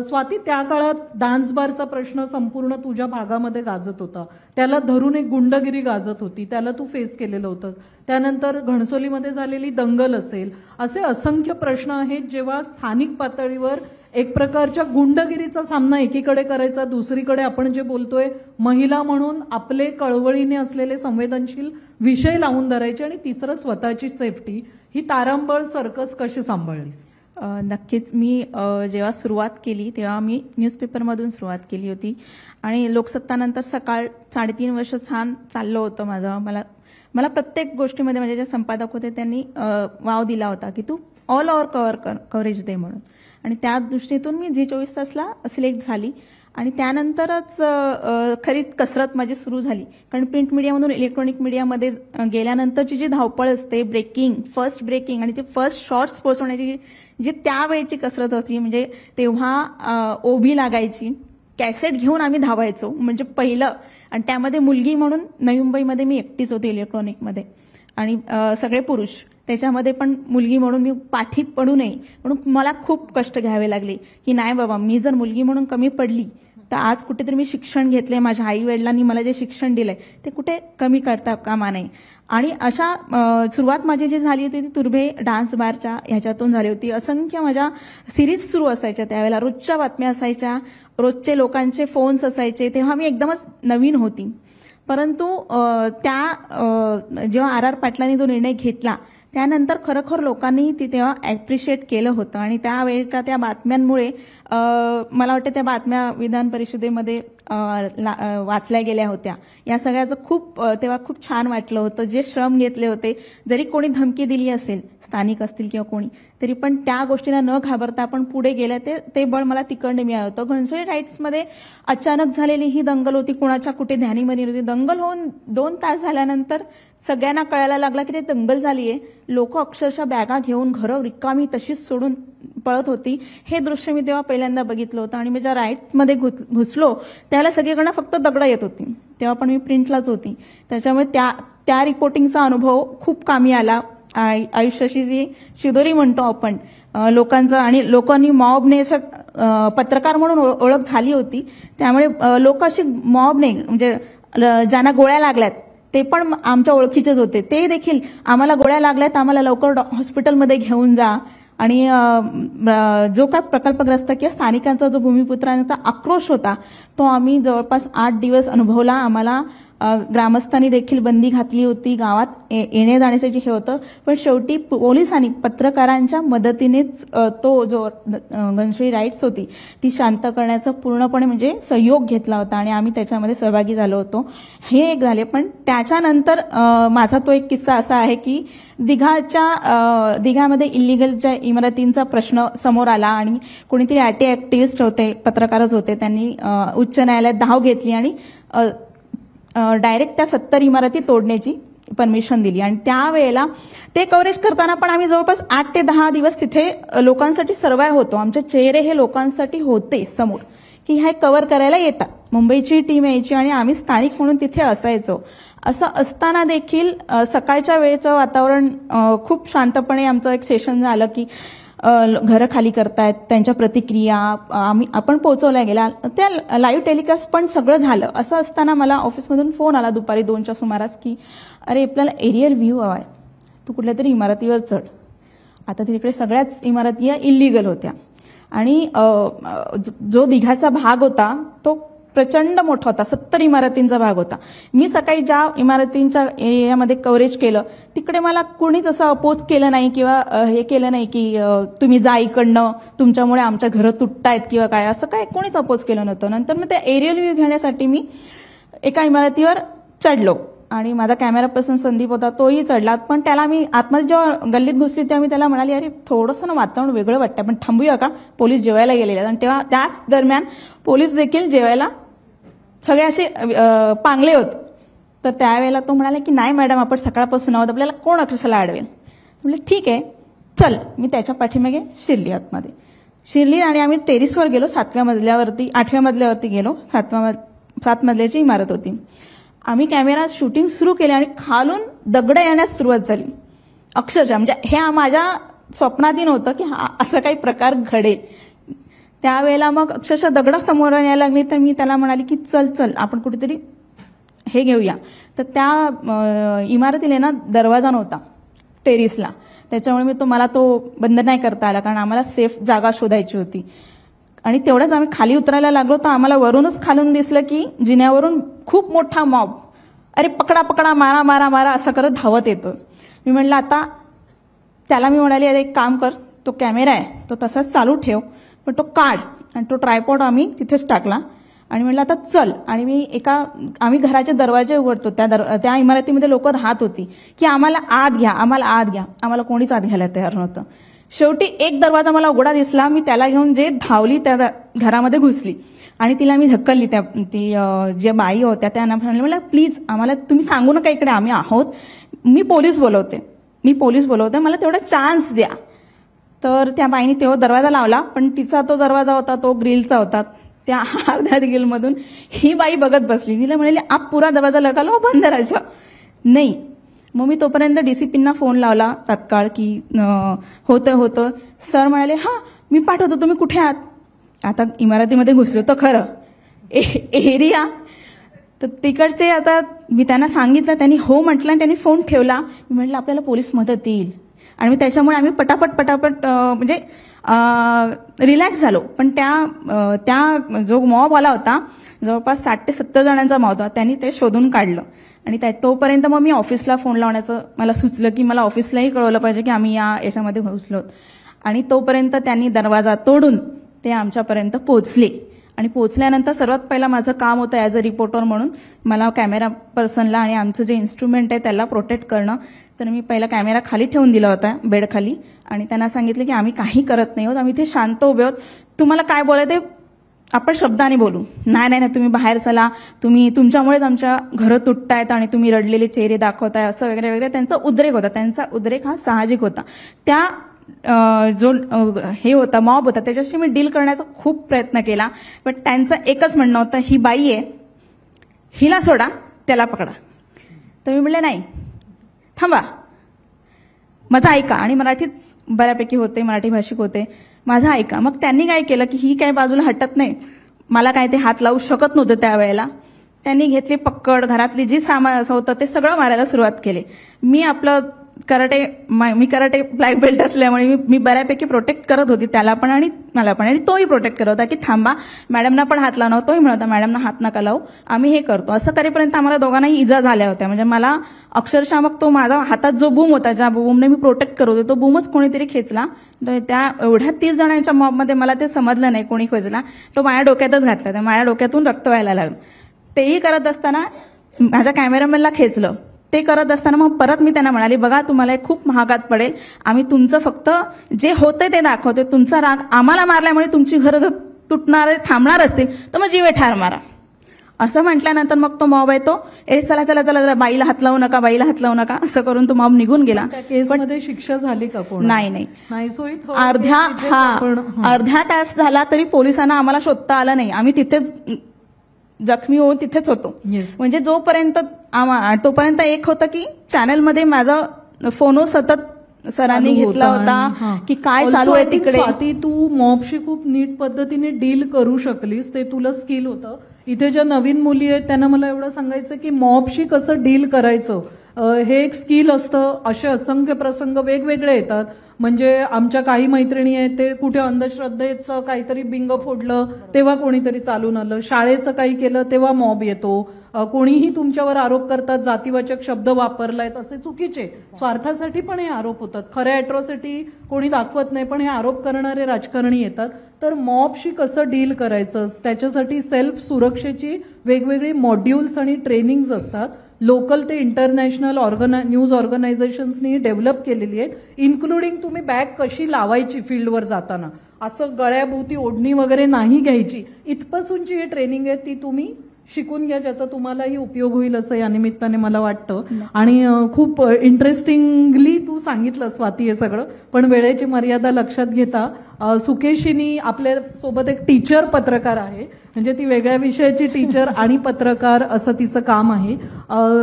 स्वाती, त्या काळात डान्स बारचा प्रश्न संपूर्ण तुझ्या भागामध्ये गाजत होता, त्याला धरून एक गुंडगिरी गाजत होती, त्याला तू फेस केलेलं होतं। त्यानंतर घणसोलीमध्ये झालेली दंगल असेल, असे असंख्य प्रश्न आहेत जेव्हा स्थानिक पातळीवर एक प्रकारच्या गुंडगिरीचा सामना एकीकडे करायचा, दुसरीकडे आपण जे बोलतोय महिला म्हणून आपले कळवळीने असलेले संवेदनशील विषय लावून धरायचे, आणि तिसरं स्वतःची सेफ्टी। ही तारांबळ सर्कस कशी सांभाळलीस? नक्कीच मी जेव्हा सुरुवात केली तेव्हा मी न्यूजपेपरमधून सुरुवात केली होती आणि लोकसत्तानंतर सकाळ 3.5 वर्ष छान चाललं होतं माझं। मला प्रत्येक गोष्टीमध्ये म्हणजे जे संपादक होते त्यांनी वाव दिला होता की तू ऑल ओव्हर कव्हरेज दे म्हणून, आणि त्या दृष्टीतून मी G24 तासला सिलेक्ट झाली आणि त्यानंतरच खरी कसरत माझी सुरू झाली। कारण प्रिंट मीडियामधून इलेक्ट्रॉनिक मीडियामध्ये गेल्यानंतरची जी धावपळ असते, फर्स्ट ब्रेकिंग आणि ते फर्स्ट शॉर्ट्स पोहोचवण्याची जी त्यावेळची कसरत होती, म्हणजे तेव्हा ओबी लागायची, कॅसेट घेऊन आम्ही धावायचो म्हणजे पहिलं, आणि त्यामध्ये मुलगी म्हणून नवी मुंबईमध्ये मी एकटीच होते इलेक्ट्रॉनिकमध्ये आणि सगळे पुरुष, त्याच्यामध्ये पण मुलगी म्हणून मी पाठी पडू नये म्हणून मला खूप कष्ट घ्यावे लागले की नाही बाबा, मी जर मुलगी म्हणून कमी पडली तर आज कुठेतरी मी शिक्षण घेतले, माझ्या आई वडिलांनी मला जे शिक्षण दिलंय ते कुठे कमी करता कामा नये। आणि अशा सुरुवात माझी जी झाली होती ती तुर्भे डान्स बारच्या ह्याच्यातून झाली होती। असंख्य माझ्या सिरीज सुरू असायच्या, त्यावेळेला रोजच्या बातम्या असायच्या, रोजचे लोकांचे फोन्स असायचे, तेव्हा मी एकदमच नवीन होती। परंतु जेव्हा RR पाटलांनी तो निर्णय घेतला त्यानंतर खरोखर लोकांनी ती तेव्हा ॲप्रिशिएट केलं होतं आणि त्यावेळेच्या त्या बातम्यांमुळे मला वाटतं त्या बातम्या विधान परिषदेमध्ये वाचल्या गेल्या होत्या। या सगळ्याचं तेव्हा खूप छान वाटलं होतं। जे श्रम घेतले होते, जरी कोणी धमकी दिली असेल, स्थानिक असतील किंवा कोणी, तरी पण त्या गोष्टीला न घाबरता आपण पुढे गेले, ते बळ मला तिकडे मिळालं होतं। घणसोली राईट्समध्ये अचानक झालेली ही दंगल होती, कोणाच्या कुठे ध्यानीमध्ये होती। दंगल होऊन 2 तास झाल्यानंतर सगळ्यांना कळायला लागला की ते दंगल झालीये, लोक अक्षरशः बॅगा घेऊन घरं रिकामी तशीच सोडून पळत होती। हे दृश्य मी तेव्हा पहिल्यांदा बघितलं होतं आणि मी ज्या राईटमध्ये घुसलो त्याला सगळीकडनं फक्त दगडं येत होती, तेव्हा पण मी प्रिंटलाच होती, त्याच्यामुळे त्या रिपोर्टिंगचा अनुभव खूप कामी आला। आयुष्याची जी शिदोरी म्हणतो आपण लोकांचं, आणि लोकांनी मॉबने पत्रकार म्हणून ओळख झाली होती, त्यामुळे लोक अशी मॉबने म्हणजे ज्यांना गोळ्या लागल्यात ते पण आमच्या ओळखीचेच होते, ते देखील आम्हाला गोळ्या लागल्यात, आम्हाला लवकर हॉस्पिटलमध्ये घेऊन जा। आणि जो काय प्रकल्पग्रस्त किंवा स्थानिकांचा जो भूमिपुत्रांचा आक्रोश होता तो आम्ही जवळपास 8 दिवस अनुभवला। आम्हाला ग्रामस्थांनी देखील बंदी घातली होती, गावात येणे जाण्यासाठी हे होतं, पण शेवटी पोलिसांनी पत्रकारांच्या मदतीनेच तो जो घणसोली राईट्स होती ती शांत करण्याचा पूर्णपणे म्हणजे सहयोग घेतला होता आणि आम्ही त्याच्यामध्ये सहभागी झालो होतो। हे एक झाले, पण त्याच्यानंतर माझा तो एक किस्सा असा आहे की दिघामध्ये इलिगलच्या इमारतींचा प्रश्न समोर आला आणि कोणीतरी ऍक्टिव्हिस्ट होते, पत्रकारच होते, त्यांनी उच्च न्यायालयात धाव घेतली आणि डायरेक्ट त्या 70 इमारती तोडण्याची परमिशन दिली। आणि त्यावेळेला ते कव्हरेज करताना पण आम्ही जवळपास 8 ते 10 दिवस तिथे लोकांसाठी सर्वाइव्ह होतो। आमचे चेहरे हे लोकांसाठी होते समोर की हे कव्हर करायला येतात, मुंबईची टीम यायची आणि आम्ही स्थानिक म्हणून तिथे असायचो। असं असताना देखील सकाळच्या वेळेचं वातावरण खूप शांतपणे आमचं एक सेशन झालं की घरं खाली करतायत, त्यांच्या प्रतिक्रिया आपण पोहोचवल्या गेल्या, त्या लाईव्ह टेलिकास्ट पण सगळं झालं। असं असताना मला ऑफिसमधून फोन आला दुपारी 2च्या सुमारास की अरे आपल्याला एरियल व्ह्यू हवाय, तू कुठल्या तरी इमारतीवर चढ। आता तिकडे सगळ्याच इमारती इलिगल होत्या आणि जो दिघाचा भाग होता तो प्रचंड मोठा होता, 70 इमारतींचा भाग होता. मी सकाळी ज्या इमारतींच्या एरियामध्ये कव्हरेज केलं तिकडे मला कोणीच असं अपोज केलं नाही किंवा हे केलं नाही की तुम्ही जा इकडनं, तुमच्यामुळे आमच्या घरं तुटतायत किंवा काय, असं काय कोणीच अपोज केलं नव्हतं. नंतर मग त्या एरियल व्ह्यू घेण्यासाठी मी एका इमारतीवर चढलो आणि माझा कॅमेरा पर्सन संदीप होता, तोही चढला. पण त्याला मी आतमध्ये जेव्हा गल्लीत घुसली तेव्हा मी त्याला म्हणाली, अरे थोडंसं ना वातावरण वेगळं वाटतं, पण थांबूया का, पोलीस जेवायला गेलेले. आणि तेव्हा त्याच दरम्यान पोलीस देखील जेवायला सगळे असे पांगले होते. तर त्यावेळेला तो म्हणाला की नाही मॅडम, आपण सकाळपासून आहोत, आपल्याला कोण अक्षरशः अडवेल. म्हटलं ठीक आहे चल. मी त्याच्या पाठीमागे शिरली, आतमध्ये शिरली आणि आम्ही टेरिसवर गेलो. 8व्या मजल्यावरती गेलो. 7 मजल्याची इमारत होती. आम्ही कॅमेरा शूटिंग सुरू केले आणि खालून दगडं येण्यास सुरुवात झाली अक्षरशः. म्हणजे हे माझ्या स्वप्नातही नव्हतं की असं काही प्रकार घडेल. त्यावेळेला मग अक्षरशः दगडं समोर यायला लागली. तर मी त्याला म्हणाली की चल आपण कुठेतरी हे घेऊया. तर त्या इमारतीला ना दरवाजा नव्हता टेरिसला, त्याच्यामुळे मला तो बंद नाही करता आला, कारण आम्हाला सेफ जागा शोधायची होती. आणि तेवढंच आम्ही खाली उतरायला लागलो तर आम्हाला वरूनच खालून दिसलं की जिन्यावरून खूप मोठा मॉब, अरे पकडा पकडा, मारा मारा मारा असं करत धावत येतो. मी म्हणलं आता, त्याला मी म्हणाली अरे एक काम कर, तो कॅमेरा आहे तो तसाच चालू ठेव, पण तो काढ. आणि तो ट्रायपॉड आम्ही तिथेच टाकला आणि म्हणलं आता चल. आणि आम्ही घराचे दरवाजे उघडतो, त्या इमारतीमध्ये लोक राहत होती की आम्हाला आत घ्या, आम्हाला कोणीच आत घ्यायला तयार नव्हतं. शेवटी एक दरवाजा मला उघडा दिसला. मी त्याला घेऊन जे धावली त्या घरामध्ये घुसली आणि तिला मी ढकलली. ती ज्या बाई होत्या त्यांना म्हणलं प्लीज आम्हाला तुम्ही सांगू नका इकडे आम्ही आहोत, मी पोलीस बोलवते, मला तेवढा चान्स द्या. तर त्या बाईने तेव्हा दरवाजा लावला, पण तिचा तो दरवाजा होता तो ग्रिलचा होता. त्या अर्ध्या ग्रिलमधून ही बाई बघत बसली. तिला म्हणाली आप पुरा दरवाजा लगा लो, बंद राजा. नाही. मग मी तोपर्यंत डीसीपींना फोन लावला तात्काळ की होतं. सर म्हणाले हां मी पाठवतो, तुम्ही कुठे आहात. आता इमारतीमध्ये घुसलो तर खरं एरिया तर तिकडचे. आता मी त्यांना सांगितलं, त्यांनी हो म्हटलं आणि त्यांनी फोन ठेवला. मी म्हटलं आपल्याला पोलीस मदत येईल. आणि त्याच्यामुळे आम्ही पटापट म्हणजे रिलॅक्स झालो. पण त्या जो मॉब आला होता जवळपास 60 ते 70 जणांचा मॉब होता, त्यांनी ते शोधून काढलं. आणि तोपर्यंत मग मी ऑफिसला फोन लावण्याचं मला सुचलं की मला ऑफिसलाही कळवलं पाहिजे की आम्ही याच्यामध्ये घुसलो. आणि तोपर्यंत त्यांनी दरवाजा तोडून ते आमच्यापर्यंत पोहोचले. आणि पोहोचल्यानंतर सर्वात पहिला माझं काम होतं ॲज अ रिपोर्टर म्हणून मला कॅमेरा पर्सनला आणि आमचं जे इन्स्ट्रुमेंट आहे त्याला प्रोटेक्ट करणं. तर मी पहिला कॅमेरा खाली ठेवून दिला होता बेडखाली आणि त्यांना सांगितलं की आम्ही काही करत नाही आहोत, आम्ही इथे शांत उभे आहोत, तुम्हाला काय बोलायचं आपण शब्दाने बोलू. नाही तुम्ही बाहेर चला, तुमच्यामुळेच आमच्या घरं तुटतायत आणि तुम्ही रडलेले चेहरे दाखवताय असं वगैरे वगैरे. त्यांचा उद्रेक होता. त्यांचा उद्रेक हा साहजिक होता. त्या जो हे होता मॉब होता त्याच्याशी मी डील करण्याचा खूप प्रयत्न केला. पण त्यांचं एकच म्हणणं होतं ही बाई आहे, हिला सोडा, त्याला पकडा. तर मी म्हणले नाही थांबा, माझं ऐका. आणि मराठीच बऱ्यापैकी होते, मराठी भाषिक होते, माझं ऐका. मग त्यांनी काय केलं की ही काय बाजूला हटत नाही, मला काय ते हात लावू शकत नव्हतं त्यावेळेला. त्यांनी घेतली पक्कड, घरातली जी सामान होतं ते सगळं मारायला सुरुवात केली. मी कराटे ब्लॅक बेल्ट असल्यामुळे मी बऱ्यापैकी प्रोटेक्ट करत होती त्याला पण आणि मला पण. आणि तोही प्रोटेक्ट करत होता की थांबा, मॅडमना पण हात लावणार. तोही म्हणत होता मॅडमना हात नका लावू, आम्ही हे करतो. असं करेपर्यंत आम्हाला दोघांनाही इजा झाल्या होत्या. म्हणजे मला अक्षरशः मग तो माझा हातात जो बूम होता, ज्या बूमने मी प्रोटेक्ट करत होते, तो बूमच कोणीतरी खेचला. त्या एवढ्या 30 जणांच्या मॉबमध्ये मला ते समजलं नाही कोणी खेचला. तो माझ्या डोक्यातच घातला. तर माझ्या डोक्यातून रक्त व्हायला लागलं. तेही करत असताना माझ्या कॅमेरामॅनला खेचलं. ते करत असताना मग परत मी त्यांना म्हणाली बघा तुम्हाला खूप महागात पडेल, आम्ही तुमचं फक्त जे होतंय ते दाखवतोय, तुमचा राग आम्हाला मारल्यामुळे तुमची घरं जर तुटणार थांबणार असतील तर मग जीवे ठार मारा. असं म्हटल्यानंतर मग तो मॉब आहे तो चला चला चला बाईला हात लावू नका असं करून तो मॉब निघून गेला. केसमध्ये शिक्षा झाली का कोण? नाही. अर्ध्या तास झाला तरी पोलिसांना आम्हाला शोधता आलं नाही. आम्ही तिथेच जखमी होऊन तिथेच होतो. म्हणजे तोपर्यंत एक होतं की चॅनलमध्ये माझा फोनो सतत सरांनी घेतला होता की काय चालू आहे तिकडे. स्वाती, तू मॉबशी खूप नीट पद्धतीने डील करू शकलीस, ते तुला स्किल होतं. इथे ज्या नवीन मुली आहेत त्यांना मला एवढं सांगायचं की मॉबशी कसं डील करायचं हे एक स्किल असतं. असे असंख्य प्रसंग वेगवेगळे येतात. म्हणजे आमच्या काही मैत्रिणी आहेत ते कुठे अंधश्रद्धेचं काहीतरी बिंग फोडलं तेव्हा कोणीतरी चालून आलं, शाळेचं काही केलं तेव्हा मॉब येतो, कोणीही तुमच्यावर आरोप करतात जातीवाचक शब्द वापरलायत असे चुकीचे स्वार्थासाठी पण हे आरोप होतात. खऱ्या अॅट्रॉसिटी कोणी दाखवत नाही पण हे आरोप करणारे राजकारणी येतात. तर मॉबशी कसं डील करायचं त्याच्यासाठी सेल्फ सुरक्षेची वेगवेगळी मॉड्यूल्स आणि ट्रेनिंग्स असतात. लोकल ते इंटरनॅशनल न्यूज ऑर्गनायझेशन्सनी डेव्हलप केलेली आहेत. इन्क्लुडिंग तुम्ही बॅग कशी लावायची फील्डवर जाताना, असं गळ्याभोवती ओढणी वगैरे नाही घ्यायची, इथपासूनची ही ट्रेनिंग आहे ती तुम्ही शिकून घ्या, ज्याचा तुम्हालाही उपयोग होईल असं या निमित्ताने मला वाटतं. आणि खूप इंटरेस्टिंगली तू सांगितलं स्वाती हे सगळं, पण वेळेची मर्यादा लक्षात घेता सुकेशिनी आपल्या सोबत एक टीचर पत्रकार आहे, म्हणजे ती वेगळ्या विषयाची टीचर आणि पत्रकार असं तिचं काम आहे.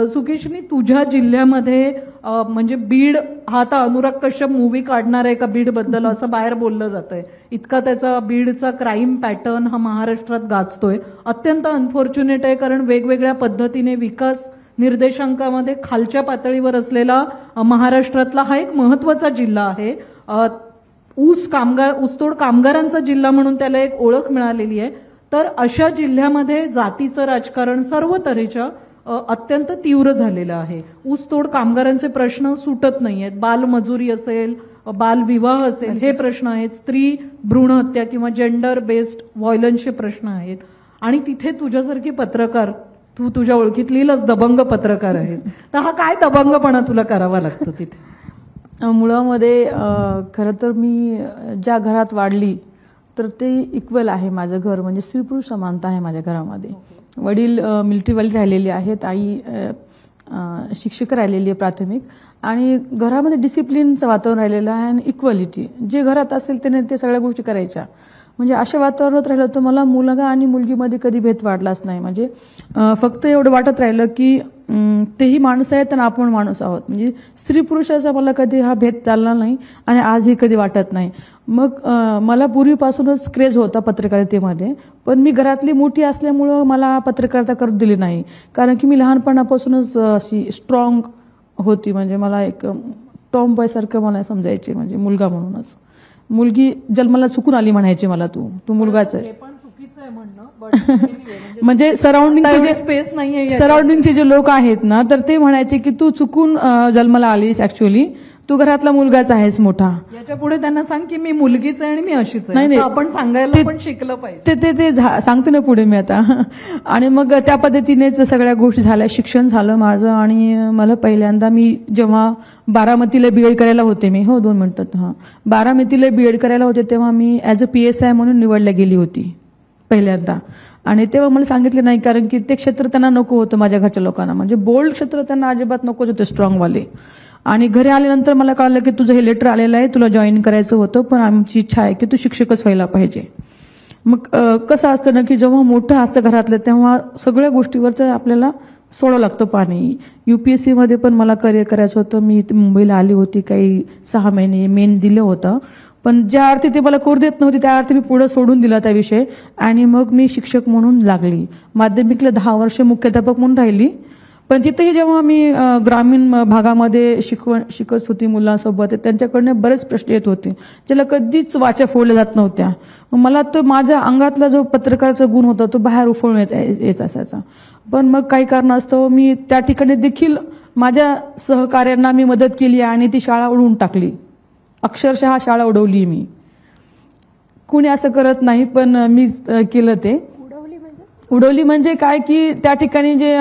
सुकेशिनी, तुझ्या जिल्ह्यामध्ये म्हणजे बीड हा आता अनुराग कश्यप मूव्ही काढणार आहे का बीड बद्दल असं बाहेर बोललं जातंय. इतका त्याचा बीडचा क्राईम पॅटर्न हा महाराष्ट्रात गाजतोय. अत्यंत अनफॉर्च्युनेट आहे कारण वेगवेगळ्या पद्धतीने विकास निर्देशांकामध्ये खालच्या पातळीवर असलेला महाराष्ट्रातला हा एक महत्वाचा जिल्हा आहे. ऊसतोड कामगारांचा जिल्हा म्हणून त्याला एक ओळख मिळालेली आहे. तर अशा जिल्ह्यामध्ये जातीचं राजकारण सर्व तऱ्हेच्या अत्यंत तीव्र झालेलं आहे. ऊसतोड कामगारांचे प्रश्न सुटत नाहीयेत. बालमजुरी असेल, बालविवाह असेल, हे प्रश्न आहेत. स्त्री भ्रूण हत्या किंवा जेंडर बेस्ड व्हायलन्सचे प्रश्न आहेत. आणि तिथे तुझ्यासारखी पत्रकार, तू तुझ्या ओळखीतलीच दबंग पत्रकार आहेस, तर हा काय दबंगपणा तुला करावा लागतो तिथे? मुळामध्ये खरं तर मी ज्या घरात वाढली तर ते इक्वल आहे माझं घर, म्हणजे स्त्री पुरुष समानता आहे माझ्या घरामध्ये. वडील मिलिटरीवाले राहिलेले आहेत, आई शिक्षक राहिलेली आहे प्राथमिक, आणि घरामध्ये डिसिप्लिनचं वातावरण राहिलेलं आहे आणि इक्वलिटी जे घरात असेल त्याने ते सगळ्या गोष्टी करायच्या. म्हणजे अशा वातावरणात राहिलं तर मला मुलगा आणि मुलगीमध्ये कधी भेद वाढलाच नाही. म्हणजे फक्त एवढं वाटत राहिलं की तेही माणसं आहेत आणि आपण माणूस आहोत. म्हणजे स्त्री पुरुषाचा मला कधी हा भेद चालला नाही आणि आजही कधी वाटत नाही. मग मला पूर्वीपासूनच क्रेज होता पत्रकारितेमध्ये, पण मी घरातली मोठी असल्यामुळं मला पत्रकारिता करू दिली नाही. कारण की मी लहानपणापासूनच अशी स्ट्रॉंग होती. म्हणजे मला एक टॉम बॉय सारखं मला समजायचे, म्हणजे मुलगा म्हणूनच. मुलगी जन्माला चुकून आली म्हणायची मला, तू मुलगाच आहे. म्हणजे सराउंडिंगचे जे लोक आहेत ना, तर ते म्हणायचे की तू चुकून जन्माला आलीस, ऍक्च्युअली तू घरातला मुलगाच आहेस मोठा. याच्या पुढे त्यांना सांग की मी मुलगीच आहे आणि मी अशीच आहे. नाही, आपण सांगायला पण शिकलं पाहिजे. ते सांगते ना पुढे मी आता. आणि मग त्या पद्धतीनेच सगळ्या गोष्टी झाल्या. शिक्षण झालं माझं. आणि मला पहिल्यांदा मी जेव्हा बारामतीला बीएड करायला होते, मी 2 मिनिटात बारामतीला बीएड करायला होते तेव्हा मी ऍज अ PSI म्हणून निवडल्या गेली होती पहिल्यांदा. आणि तेव्हा मला सांगितलं नाही, कारण की ते क्षेत्र त्यांना नको होतं माझ्या घरच्या लोकांना. म्हणजे बोल्ड क्षेत्र त्यांना अजिबात नकोच होते, स्ट्रॉंगवाले. आणि घरी आल्यानंतर मला कळलं की तुझं हे लेटर आलेलं आहे, तुला जॉईन करायचं होतं, पण आमची इच्छा आहे की तू शिक्षकच व्हायला पाहिजे. मग कसं असतं ना की जेव्हा मोठं असतं घरातलं तेव्हा सगळ्या गोष्टीवरचं आपल्याला सोडावं लागतं पाणी. UPSC मध्ये पण मला करिअर करायचं होतं. मी मुंबईला आली होती, काही 6 महिने मेन दिलं होतं, पण ज्या अर्थी ते मला करू देत नव्हते त्या अर्थी मी पुढे सोडून दिला त्या विषय. आणि मग मी शिक्षक म्हणून लागली. माध्यमिकला 10 वर्ष मुख्याध्यापक म्हणून राहिली. पण तिथेही जेव्हा मी ग्रामीण भागामध्ये शिकत होती मुलांसोबत, त्यांच्याकडनं बरेच प्रश्न येत होते ज्याला कधीच वाचा फोडल्या जात नव्हत्या. मला तो माझ्या अंगातला जो पत्रकाराचा गुण होता तो बाहेर उफळून येत असायचा. पण मग काही कारणास्तव मी त्या ठिकाणी देखील माझ्या सहकार्यांना मी मदत केली आणि ती शाळा उडवून टाकली. अक्षरशः शाळा उडवली मी. कुणी असं करत नाही, पण मी केलं ते. उडवली म्हणजे काय की त्या ठिकाणी जे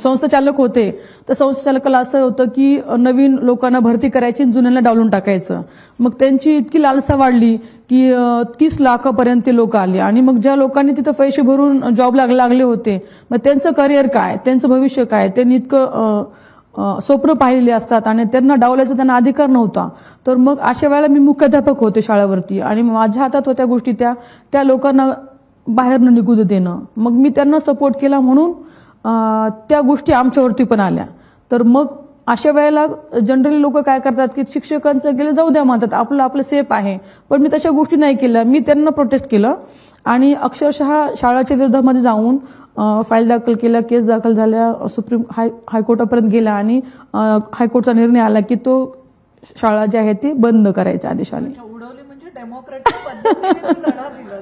संस्थाचालक होते तर संस्थाचालकाला असं होतं की नवीन लोकांना भरती करायची, जुन्यांना डावलून टाकायचं. मग त्यांची इतकी लालसा वाढली की 30 लाखापर्यंत लोक आले. आणि मग ज्या लोकांनी तिथं पैसे भरून जॉब लागले होते, मग त्यांचं करिअर काय, त्यांचं भविष्य काय, त्यांनी इतकं स्वप्न पाहिलेले असतात आणि त्यांना डावल्याचा त्यांना अधिकार नव्हता. तर मग अशा वेळेला मी मुख्याध्यापक होते शाळेवरती आणि माझ्या हातात होत्या गोष्टी त्या लोकांना बाहेर न निघू देणं. मग मी त्यांना सपोर्ट केला म्हणून त्या गोष्टी आमच्यावरती पण आल्या. तर मग अशा वेळेला जनरली लोक काय करतात की शिक्षकांचं गेलं जाऊ द्या म्हणतात, आपलं सेफ आहे. पण मी तशा गोष्टी नाही केल्या. मी त्यांना प्रोटेस्ट केलं आणि अक्षरशः शाळाच्या विरोधामध्ये जाऊन फाईल दाखल केल्या, केस दाखल झाल्या, सुप्रीम हायकोर्टापर्यंत गेला आणि हायकोर्टचा निर्णय आला की तो शाळा जी आहे ती बंद करायचा आदेश आले. उडवली म्हणजे डेमोक्रेटिक पद्धतीने लढा दिला.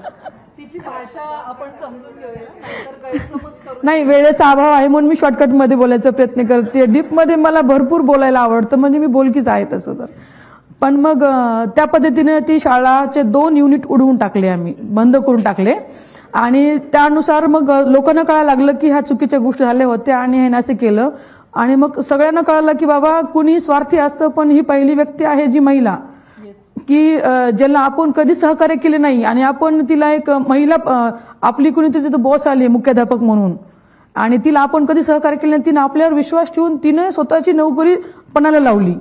तिची भाषा आपण समजून घेऊया, नाहीतर गैरसमज करू. नाही, वेळेचा अभाव आहे म्हणून मी शॉर्टकटमध्ये बोलायचा प्रयत्न करते. डीपमध्ये मला भरपूर बोलायला आवडतं, म्हणजे मी बोलकीच आहे तसं तर. पण मग त्या पद्धतीने ती शाळाचे 2 युनिट उडवून टाकले, आम्ही बंद करून टाकले. आणि त्यानुसार मग लोकांना कळायला लागलं की ह्या चुकीच्या गोष्टी झाल्या होत्या आणि ह्याने असं केलं. आणि मग सगळ्यांना कळलं की बाबा कुणी स्वार्थी असतं, पण ही पहिली व्यक्ती आहे जी महिला, की ज्याला आपण कधी सहकार्य केले नाही आणि आपण तिला एक महिला आपली कुणी तिथे बॉस आली मुख्याध्यापक म्हणून आणि तिला आपण कधी सहकार्य केले नाही, तिने आपल्यावर विश्वास ठेवून तिने स्वतःची नोकरी पणाला लावली.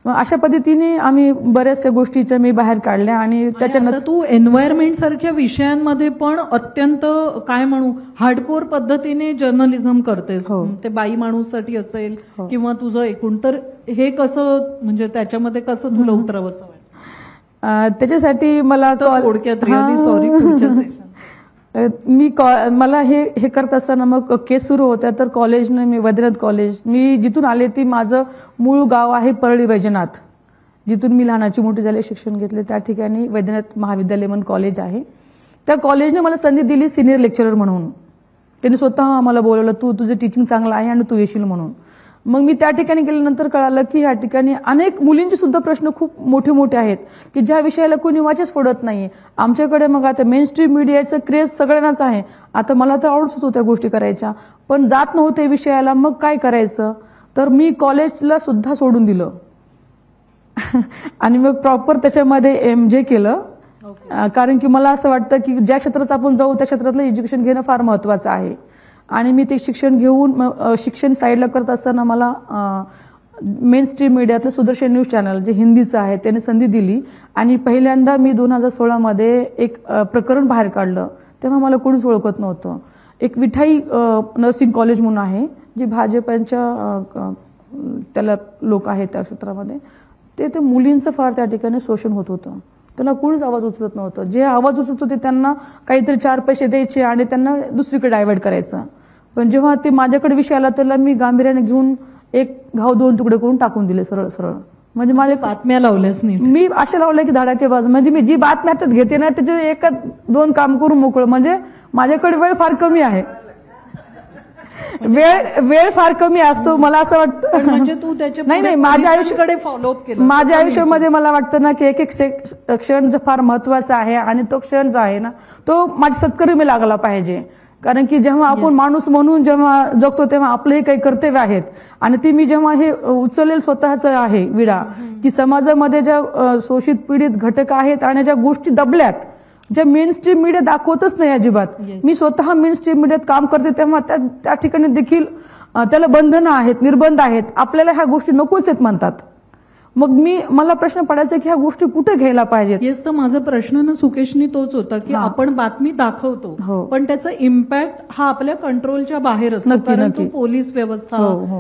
अशा पद्धतीने आम्ही बऱ्याचशा गोष्टीच्या मी बाहेर काढल्या. आणि त्याच्यानंतर तू एन्व्हायरमेंट सारख्या विषयांमध्ये पण अत्यंत काय म्हणू हार्डकोर पद्धतीने जर्नलिझम करतेस. ते बाई माणूससाठी असेल किंवा तुझं एकूण, तर हे कसं म्हणजे त्याच्यामध्ये कसं तुला उतरावंसं वाटतं? त्याच्यासाठी मला थोडक्यात सॉरी पुढच्या सेशन मला हे करत असताना मग केस सुरू होत्या. तर कॉलेजने मी वैद्यनाथ कॉलेज, मी जिथून आले ती माझं मूळ गाव आहे परळी वैजनाथ, जिथून मी लहानाची मोठी झाले शिक्षण घेतले. त्या ठिकाणी वैद्यनाथ महाविद्यालय म्हणून कॉलेज आहे. त्या कॉलेजने मला संधी दिली सिनियर लेक्चरर म्हणून. त्यांनी स्वतः आम्हाला बोलवलं, तुझं टीचिंग चांगलं आहे आणि तू येशील म्हणून. मग मी त्या ठिकाणी गेल्यानंतर कळालं की ह्या ठिकाणी अनेक मुलींचे सुद्धा प्रश्न खूप मोठे मोठे आहेत की ज्या विषयाला कोणी वाचच फोडत नाही. आमच्याकडे मग आता मेन स्ट्रीम मीडियाचं क्रेज सगळ्यांनाच आहे. आता मला तर आवडत होतं त्या गोष्टी करायच्या, पण जात नव्हते विषयाला. मग काय करायचं, तर मी कॉलेजला सुद्धा सोडून दिलं आणि मग प्रॉपर त्याच्यामध्ये MJ केलं. कारण की मला असं वाटतं की ज्या क्षेत्रात आपण जाऊ त्या क्षेत्रातलं एज्युकेशन घेणं फार महत्वाचं आहे. आणि मी ते शिक्षण घेऊन शिक्षण साईडला करत असताना मला मेन स्ट्रीम मीडियातलं सुदर्शन न्यूज चॅनल जे हिंदीचं आहे त्याने संधी दिली. आणि पहिल्यांदा मी 2016 एक प्रकरण बाहेर काढलं. तेव्हा मला कोणीच ओळखत नव्हतं. एक विठाई नर्सिंग कॉलेज म्हणून आहे, जे भाजपांच्या त्याला लोक आहेत त्या क्षेत्रामध्ये. ते मुलींचं फार त्या ठिकाणी शोषण होत होतं. त्याला कोणीच आवाज उचलत नव्हतं. जे आवाज उचलत होते त्यांना काहीतरी 4 पैसे द्यायचे आणि त्यांना दुसरीकडे डायव्हर्ट करायचं. पण जेव्हा ते माझ्याकडे विषय आला त्याला मी गांभीर्याने घेऊन एक घाव 2 तुकडे करून टाकून दिले सरळ सरळ. म्हणजे माझ्या बातम्या लावल्याच नाही मी अशा लावल्या की धडाकेबाज. म्हणजे मी जी बातम्या हातात घेते ना त्याचे 1-2 काम करून मोकळं. म्हणजे माझ्याकडे वेळ फार कमी आहे, वेळ फार कमी असतो. मला असं वाटतं म्हणजे तू त्याच्या नाही माझ्या आयुष्याकडे फॉलोअप केलं. माझ्या आयुष्यामध्ये मला वाटतं ना की एक क्षण फार महत्वाचा आहे आणि तो क्षण जो आहे ना तो माझ्या सत्कर्मी लागला पाहिजे. कारण की जेव्हा आपण माणूस म्हणून जेव्हा जगतो तेव्हा आपलेही काही कर्तव्य आहेत. आणि ती मी जेव्हा हे उचलेल स्वतःच आहे विडा, की समाजामध्ये ज्या शोषित पीडित घटक आहेत आणि ज्या गोष्टी दबल्यात, ज्या मेन स्ट्रीम मीडिया दाखवतच नाही अजिबात. मी स्वतः मेन स्ट्रीम मीडियात काम करते तेव्हा त्या ठिकाणी देखील त्याला बंधनं आहेत, निर्बंध आहेत. आपल्याला ह्या गोष्टी नकोच आहेत म्हणतात. मग मला प्रश्न पडायचा की ह्या गोष्टी कुठे घ्यायला पाहिजेत. येस, तर माझा प्रश्न ना सुकेशनी तोच होता की आपण बातमी दाखवतो पण त्याचा इम्पॅक्ट हा आपल्या कंट्रोलच्या बाहेर असतो. कारण तो पोलीस व्यवस्था,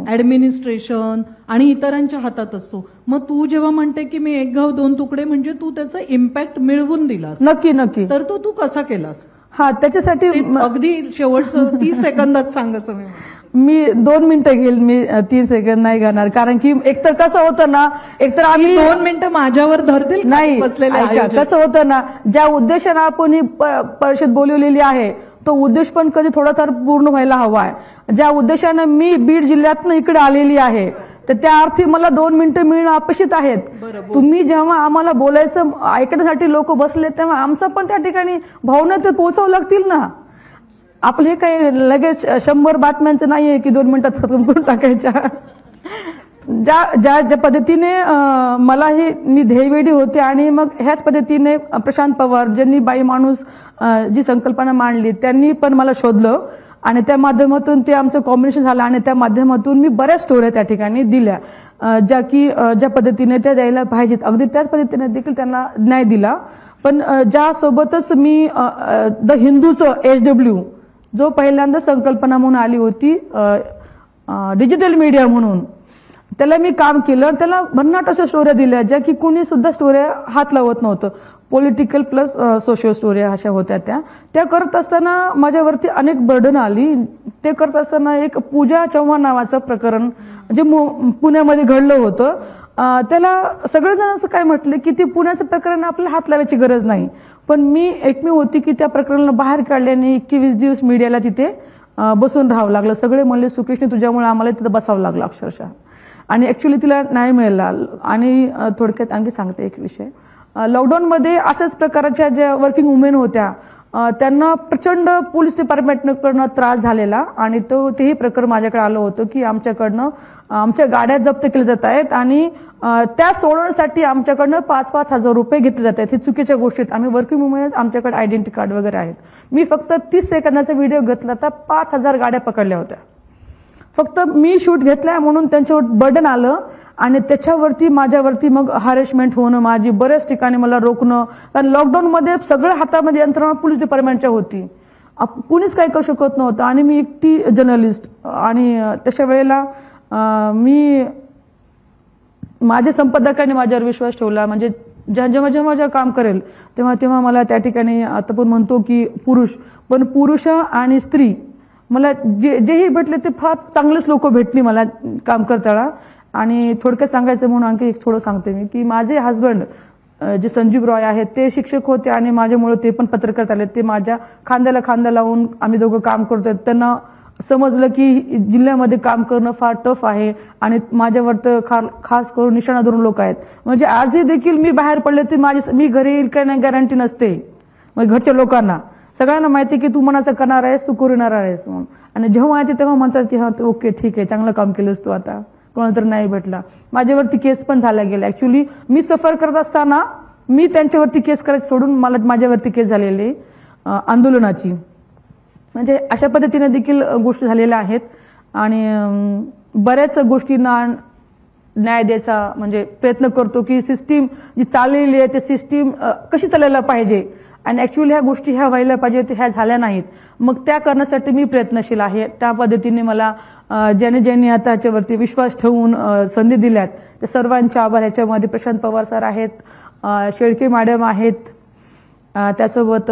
ऍडमिनिस्ट्रेशन आणि इतरांच्या हातात असतो. मग तू जेव्हा म्हणते की मी 1 घाव 2 तुकडे, म्हणजे तू त्याचा इम्पॅक्ट मिळवून दिलास. नक्की. तर तो तू कसा केलास? त्याच्यासाठी अगदी शेवटचं 30 सेकंदात सांग असं मी 2 मिनिटं घेईल, मी 3 सेकंद नाही घेणार. कारण की एकतर कसं होतं ना, एकतर आम्ही 2 मिनिटं माझ्यावर धरतील नाही. कसं होतं ना, ज्या उद्देशानं आपण ही परिषद बोलवलेली आहे तो उद्देश पण कधी थोडाफार पूर्ण व्हायला हवा आहे. ज्या उद्देशानं मी बीड जिल्ह्यातनं इकडे आलेली आहे तर त्या अर्थी मला 2 मिनिटं मिळणं अपेक्षित आहेत. तुम्ही जेव्हा आम्हाला बोलायचं ऐकण्यासाठी लोक बसले तेव्हा आमचा पण त्या ठिकाणी भावना तर पोहोचावं लागतील ना. आपलं हे काही लगेच 100 बातम्यांचं नाहीये की 2 मिनिटात खतम करून टाकायच्या. ज्या पद्धतीने मी ध्येयवेडी होते आणि मग ह्याच पद्धतीने प्रशांत पवार ज्यांनी बाई माणूस जी संकल्पना मांडली त्यांनी पण मला शोधलं आणि त्या माध्यमातून ते आमचं कॉम्बिनेशन झालं आणि त्या माध्यमातून मी बऱ्याच स्टोऱ्या त्या ठिकाणी दिल्या ज्या पद्धतीने त्या द्यायला पाहिजेत अगदी त्याच पद्धतीने देखील त्यांना न्याय दिला. पण ज्यासोबतच मी द हिंदूचं HW जो पहिल्यांदा संकल्पना म्हणून आली होती डिजिटल मीडिया म्हणून, त्याला मी काम केलं, त्याला भन्नाट अशा स्टोऱ्या दिल्या ज्या की कोणी सुद्धा स्टोऱ्या हात लावत नव्हतं. पॉलिटिकल प्लस सोशल स्टोऱ्या अशा होत्या. त्या करत असताना माझ्यावरती अनेक बर्डन आली. ते करत असताना एक पूजा चव्हाण नावाचं प्रकरण जे पुण्यामध्ये घडलं होतं, त्याला सगळेजण असं काय म्हटले की ते पुण्याचं प्रकरण आपल्याला हात लावायची गरज नाही, पण मी एकमेव होती की त्या प्रकरणाला बाहेर काढल्याने 21 दिवस मीडियाला तिथे बसून राहावं लागलं. सगळे म्हणले सुकेशने तुझ्यामुळे आम्हाला तिथे बसावं लागलं अक्षरशः. आणि ऍक्च्युली तिला न्याय मिळाला. आणि थोडक्यात आणखी सांगते एक विषय, लॉकडाऊनमध्ये अशाच प्रकारच्या ज्या वर्किंग वुमेन होत्या त्यांना प्रचंड पोलीस डिपार्टमेंटकडनं त्रास झालेला. आणि तेही प्रकरण माझ्याकडे आलं होतं की आमच्याकडनं आमच्या गाड्या जप्त केल्या जात आहेत आणि त्या सोडवण्यासाठी आमच्याकडनं 5-5 हजार रुपये घेतले जात आहेत. हे चुकीच्या गोष्टीत. आम्ही वर्किंग वुमेन, आमच्याकडे आयडेंटिटी कार्ड वगैरे आहेत. मी फक्त 30 सेकंदाचा व्हिडिओ घेतला तर 5,000 गाड्या पकडल्या होत्या. फक्त मी शूट घेतलाय म्हणून त्यांच्यावर बर्डन आलं आणि त्याच्यावरती माझ्यावरती मग हॅरेसमेंट होणं, माझी बऱ्याच ठिकाणी मला रोखणं. कारण लॉकडाऊनमध्ये सगळ्या हातामध्ये यंत्रणा पोलीस डिपार्टमेंटच्या होती, कुणीच काही करू शकत नव्हतं. आणि मी एकटी जर्नलिस्ट. आणि तशा वेळेला मी माझ्या संपादकांनी माझ्यावर विश्वास ठेवला. म्हणजे जेव्हा काम करेल तेव्हा मला त्या ठिकाणी आता पण म्हणतो की पुरुष आणि स्त्री मला जेही भेटले ते फार चांगलेच लोक भेटली मला काम करताना. आणि थोडक्यात सांगायचं म्हणून आणखी एक थोडं सांगते मी की माझे हस्बंड जे संजीव रॉय आहेत ते शिक्षक होते आणि माझ्यामुळे ते पण पत्रकार आले. ते माझ्या खांद्याला खांदा लावून आम्ही दोघं काम करतोय. त्यांना समजलं की जिल्ह्यामध्ये काम करणं फार टफ आहे आणि माझ्यावर तर खास करून निशाणा धरून लोक आहेत. म्हणजे आजही देखील मी बाहेर पडले ते मी घरी येईल का नाही गॅरंटी नसते. मग घरच्या लोकांना सगळ्यांना माहिती की तू मनाचं करणार आहेस, तू करू आहेस म्हणून. आणि जेव्हा येते तेव्हा म्हणतात की हा ओके ठीक आहे, चांगलं काम केलंस तू, आता कोणाला तर नाही भेटला. माझ्यावरती केस पण झाल्या गेल्या. ऍक्च्युली मी सफर करत असताना मी त्यांच्यावरती केस करायची सोडून माझ्यावरती केस झालेली आंदोलनाची. म्हणजे अशा पद्धतीने देखील गोष्टी झालेल्या आहेत. आणि बऱ्याच गोष्टींना न्याय द्यायचा म्हणजे प्रयत्न करतो की सिस्टीम जी चाललेली आहे ते सिस्टीम कशी चालायला पाहिजे. आणि ऍक्च्युअली ह्या गोष्टी ह्या व्हायला पाहिजे ह्या झाल्या नाहीत. मग त्या करण्यासाठी मी प्रयत्नशील आहे. त्या पद्धतीने मला ज्यांनी आता ह्याच्यावरती विश्वास ठेवून संधी दिल्यात त्या सर्वांचे आभार. ह्याच्यामध्ये प्रशांत पवार सर आहेत, शेळके मॅडम आहेत, त्यासोबत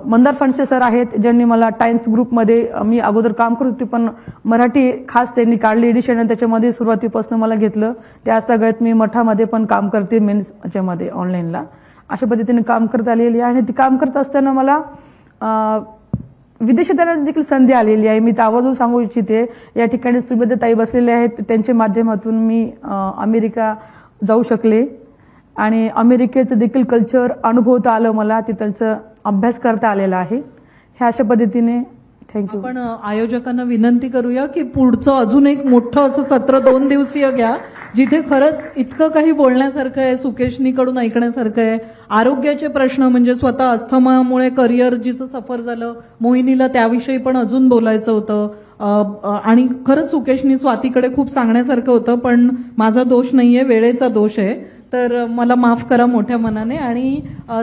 मंदार फणसे सर आहेत ज्यांनी मला टाइम्स ग्रुपमध्ये मी अगोदर काम करत होती पण मराठी खास त्यांनी काढली एडिशन आणि त्याच्यामध्ये सुरुवातीपासून मला घेतलं. त्या सगळ्यात मी मठामध्ये पण काम करते मेन्सच्यामध्ये ऑनलाईनला. अशा पद्धतीने काम करत आलेली आहे. आणि ती काम करत असताना मला विदेशात जाण्याची देखील संधी आलेली आहे. मी तर आवर्जून सांगू इच्छिते, या ठिकाणी सुमेधा ताई बसलेले आहेत, त्यांच्या माध्यमातून मी अमेरिका जाऊ शकले आणि अमेरिकेचं देखील कल्चर अनुभवता आलं मला, तिथलचं अभ्यास करता आलेला आहे. ह्या अशा पद्धतीने थँक्यू. आपण आयोजकांना विनंती करूया की पुढचं अजून एक मोठं असं सत्र 2 दिवसीय घ्या जिथे खरंच इतकं काही बोलण्यासारखं आहे, सुकेशनीकडून ऐकण्यासारखं आहे. आरोग्याचे प्रश्न म्हणजे स्वतः अस्थमामुळे करिअर जिचं सफर झालं, मोहिनीला त्याविषयी पण अजून बोलायचं होतं. आणि खरंच सुकेशनी स्वातीकडे खूप सांगण्यासारखं होतं पण माझा दोष नाहीये, वेळेचा दोष आहे. तर मला माफ करा मोठ्या मनाने. आणि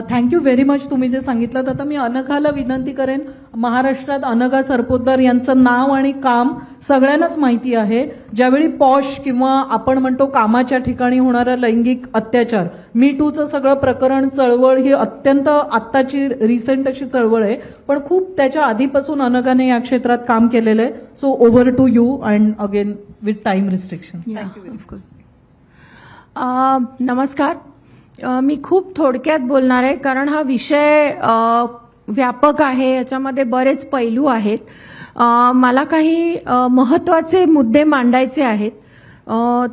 थँक्यू व्हेरी मच तुम्ही जे सांगितलं. आता मी अनघाला विनंती करेन, महाराष्ट्रात अनघा सरपोतदार यांचं नाव आणि काम सगळ्यांनाच माहिती आहे. ज्यावेळी पॉश किंवा आपण म्हणतो कामाच्या ठिकाणी होणारा लैंगिक अत्याचार, मी टूचं सगळं प्रकरण, चळवळ ही अत्यंत आत्ताची रिसेंट अशी चळवळ आहे पण खूप त्याच्या आधीपासून अनघाने या क्षेत्रात काम केलेलं आहे. So over to you and again with time restrictions. Thank you. Of course. नमस्कार. मी खूप थोडक्यात बोलणार आहे कारण हा विषय व्यापक आहे, याच्यामध्ये बरेच पैलू आहेत. मला काही महत्त्वाचे मुद्दे मांडायचे आहेत,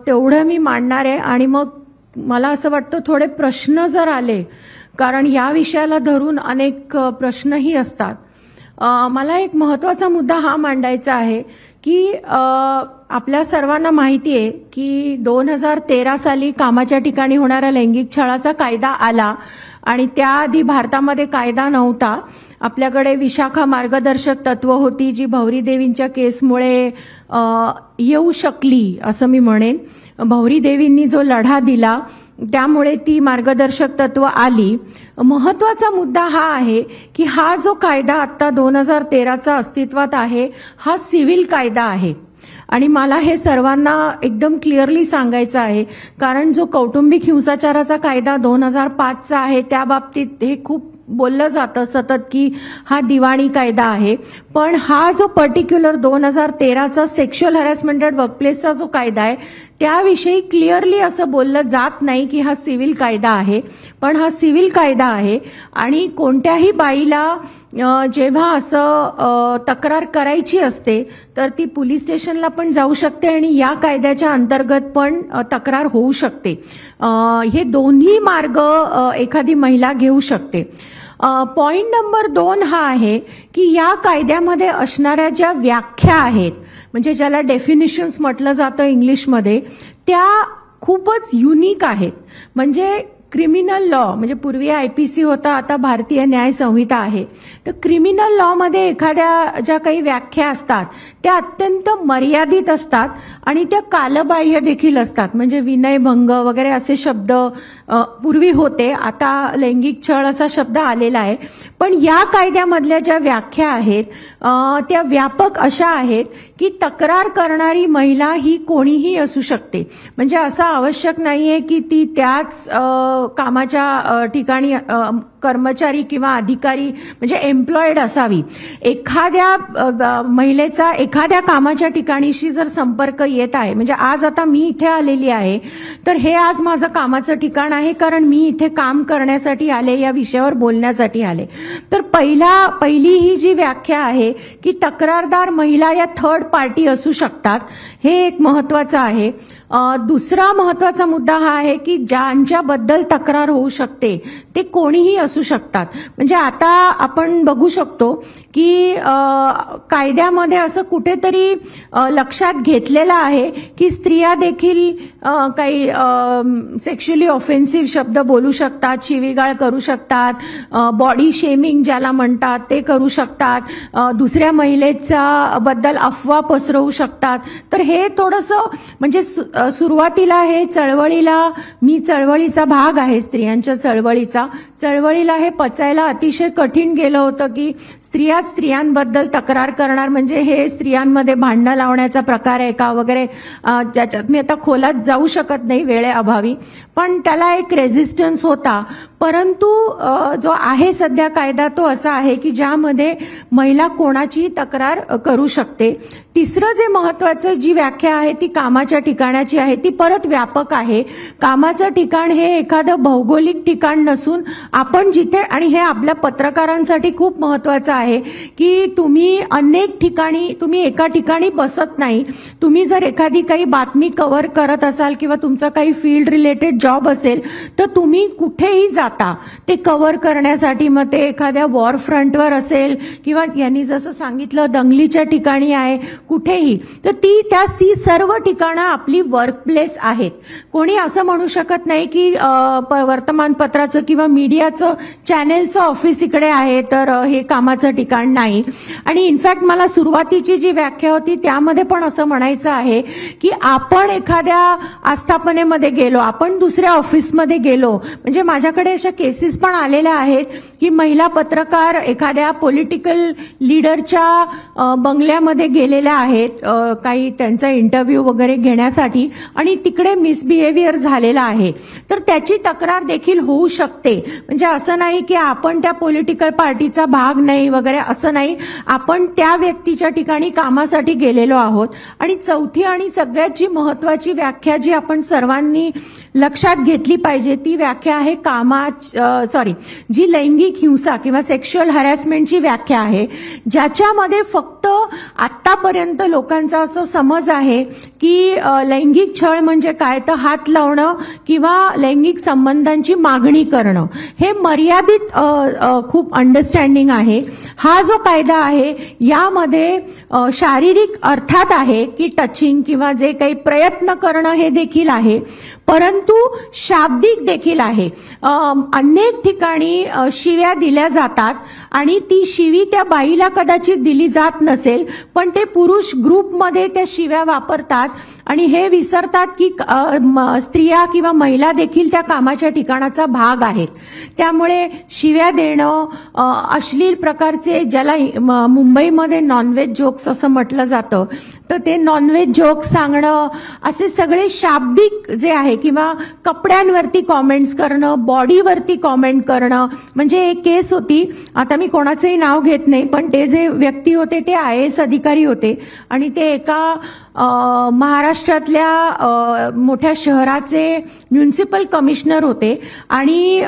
तेवढं मी मांडणार आहे. आणि मग मला असं वाटतं थोडे प्रश्न जर आले, कारण या विषयाला धरून अनेक प्रश्नही असतात. मला एक महत्त्वाचा मुद्दा हा मांडायचा आहे की आपल्या सर्वांना माहिती आहे की 2013 साली कामाच्या ठिकाणी होणाऱ्या लैंगिक छळाचा कायदा आला आणि त्याआधी भारतामध्ये कायदा नव्हता. आपल्याकडे विशाखा मार्गदर्शक तत्व होती जी भौरी देवींच्या केसमुळे येऊ शकली असं मी म्हणेन. भौरी देवींनी जो लढा दिला त्यामुळे ती मार्गदर्शक तत्व आली. महत्त्वाचा मुद्दा हा आहे की हा जो कायदा आता 2013चा अस्तित्वात आहे हा सिव्हिल कायदा आहे आणि मला हे सर्वांना एकदम क्लिअरली सांगायचं आहे, कारण जो कौटुंबिक हिंसाचाराचा कायदा 2005चा आहे त्या बाबतीत हे खूप बोललं जातं सतत की हा दिवाणी कायदा आहे, पण हा जो पर्टिक्युलर 2013चा सेक्शुअल हॅरॅसमेंट ॲट वर्कप्लेसचा जो कायदा आहे त्याविषयी क्लिअरली असं बोललं जात नाही की हा सिव्हिल कायदा आहे, पण हा सिव्हिल कायदा आहे. आणि कोणत्याही बाईला जेव्हा असं तक्रार करायची असते तर ती पोलीस स्टेशनला पण जाऊ शकते आणि या कायद्याच्या अंतर्गत पण तक्रार होऊ शकते. हे दोन्ही मार्ग एखादी महिला घेऊ शकते. पॉइंट नंबर 2 हा आहे की या कायद्यामध्ये असणाऱ्या ज्या व्याख्या आहेत, म्हणजे ज्याला डेफिनिशन्स म्हटलं जातं इंग्लिशमध्ये, त्या खूपच युनिक आहेत. म्हणजे क्रिमिनल लॉ, म्हणजे पूर्वी आयपीसी होता, आता भारतीय न्याय संहिता आहे, तर क्रिमिनल लॉमध्ये एखाद्या ज्या काही व्याख्या असतात त्या अत्यंत मर्यादित असतात आणि त्या कालबाह्य देखील असतात. म्हणजे विनयभंग वगैरे असे शब्द पूर्वी होते, आता लैंगिक छळ असा शब्द आलेला आहे. पण या कायद्यामधल्या ज्या व्याख्या आहेत त्या व्यापक अशा आहेत की तक्रार करणारी महिला ही कोणीही असू शकते. म्हणजे असं आवश्यक नाहीये की ती त्याच कामाच्या ठिकाणी कर्मचारी किंवा अधिकारी म्हणजे एम्प्लॉयड असावी. एखाद्या महिलेचा एखाद्या कामाच्या ठिकाणीशी जर संपर्क येत आहे, म्हणजे आज आता मी इथे आलेली आहे तर हे आज माझं कामाचं ठिकाण आहे, कारण मी इथे काम करण्यासाठी आले, या विषयावर बोलण्यासाठी आले. तर पहिली ही जी व्याख्या आहे की तक्रारदार महिला या थर्ड पार्टी असू शकतात, हे एक महत्वाचं आहे. दुसरा महत्वाचा मुद्दा हा आहे की ज्यांच्याबद्दल तक्रार होऊ शकते ते कोणीही असू शकतात. म्हणजे आता आपण बघू शकतो की कायद्यामध्ये असं कुठेतरी लक्षात घेतलेलं आहे की स्त्रिया देखील काही सेक्शुअली ऑफेन्सिव्ह शब्द बोलू शकतात, शिवीगाळ करू शकतात, बॉडी शेमिंग ज्याला म्हणतात ते करू शकतात, दुसऱ्या महिलेच्या बद्दल अफवा पसरवू शकतात. तर हे थोडंसं म्हणजे सुरुवातीला हे मी चळवळीचा भाग आहे, स्त्रियांच्या चळवळीला हे पचायला अतिशय कठीण गेलं होतं की स्त्रियांबद्दल तक्रार करणार म्हणजे हे स्त्रियांमध्ये भांडणं लावण्याचा प्रकार आहे का वगैरे, ज्याच्यात मी आता खोलात जाऊ शकत नाही वेळेअभावी, पण त्याला एक रेझिस्टन्स होता. परंतु जो आहे सध्या कायदा तो असा आहे की ज्यामध्ये महिला कोणाचीही तक्रार करू शकते. तिसरं जे महत्वाचं जी व्याख्या आहे ती कामाच्या ठिकाणाची आहे, ती परत व्यापक आहे. कामाचं ठिकाण हे एखादं भौगोलिक ठिकाण नसून आपण जिथे, आणि हे आपल्या पत्रकारांसाठी खूप महत्वाचं आहे की तुम्ही एका ठिकाणी बसत नाही. तुम्ही जर एखादी काही बातमी कव्हर करत असाल किंवा तुमचा काही फील्ड रिलेटेड जॉब असेल तर तुम्ही कुठेही जाता ते कव्हर करण्यासाठी. मग ते एखाद्या वॉर फ्रंटवर असेल किंवा यांनी जसं सांगितलं दंगलीच्या ठिकाणी आहे, कुठेही, तर त्या सर्व ठिकाणं आपली वर्क प्लेस आहेत. कोणी असं म्हणू शकत नाही की वर्तमानपत्राचं किंवा मीडियाचं चॅनेलचं ऑफिस इकडे आहे तर हे कामाचं ठिकाण नाही. आणि इनफॅक्ट मला सुरुवातीची जी व्याख्या होती त्यामध्ये पण असं म्हणायचं आहे की आपण एखाद्या आस्थापनेमध्ये गेलो, आपण दुसऱ्या ऑफिसमध्ये गेलो, म्हणजे माझ्याकडे अशा केसेस पण आलेल्या आहेत की महिला पत्रकार एखाद्या पॉलिटिकल लीडरच्या बंगल्यामध्ये गेलेल्या आहेत काही त्यांचा इंटरव्ह्यू वगैरे घेण्यासाठी आणि तिकडे मिसबिहेवियर झालेला आहे, तर त्याची तक्रार देखील होऊ शकते. म्हणजे असं नाही की आपण त्या पॉलिटिकल पार्टीचा भाग नाही वगैरे, असं नाही, आपण त्या व्यक्तीच्या ठिकाणी कामासाठी गेलेलो आहोत. आणि चौथी आणि सगळ्यात जी महत्वाची व्याख्या जी आपण सर्वांनी लक्षात घेतली पाहिजे ती व्याख्या आहे जी लैंगिक हिंसा किंवा सेक्शुअल हॅरॅसमेंटची व्याख्या आहे, ज्याच्यामध्ये फक्त आतापर्यंत लोकांचा असं समज आहे की लैंगिक छळ म्हणजे काय, तर हात लावणं किंवा लैंगिक संबंधांची मागणी करणं, हे मर्यादित खूप अंडरस्टँडिंग आहे. हा जो कायदा आहे यामध्ये शारीरिक अर्थात आहे की टचिंग किंवा जे काही प्रयत्न करणं हे देखील आहे, परंतु शाब्दिक देखील आहे. अनेक ठिकाणी शिव्या दिल्या जातात आणि ती शिवी त्या बाईला कदाचित दिली जात नसेल, पण ते पुरुष ग्रुपमध्ये त्या शिव्या वापरतात आणि हे विसरतात की स्त्रिया किंवा महिला देखील त्या कामाच्या ठिकाणाचा भाग आहेत. त्यामुळे शिव्या देणं, अश्लील प्रकारचे, ज्याला मुंबईमध्ये नॉनव्हेज जोक्स असं म्हटलं जातं, तर ते नॉनव्हेज जोक सांगणं, असे सगळे शाब्दिक जे आहे, किंवा कपड्यांवरती कॉमेंट्स करणं, बॉडीवरती कॉमेंट करणं. म्हणजे एक केस होती, आता मी कोणाचंही नाव घेत नाही, पण ते जे व्यक्ती होते ते IAS अधिकारी होते आणि ते एका महाराष्ट्रातल्या मोठ्या शहराचे म्युनिसिपल कमिशनर होते आणि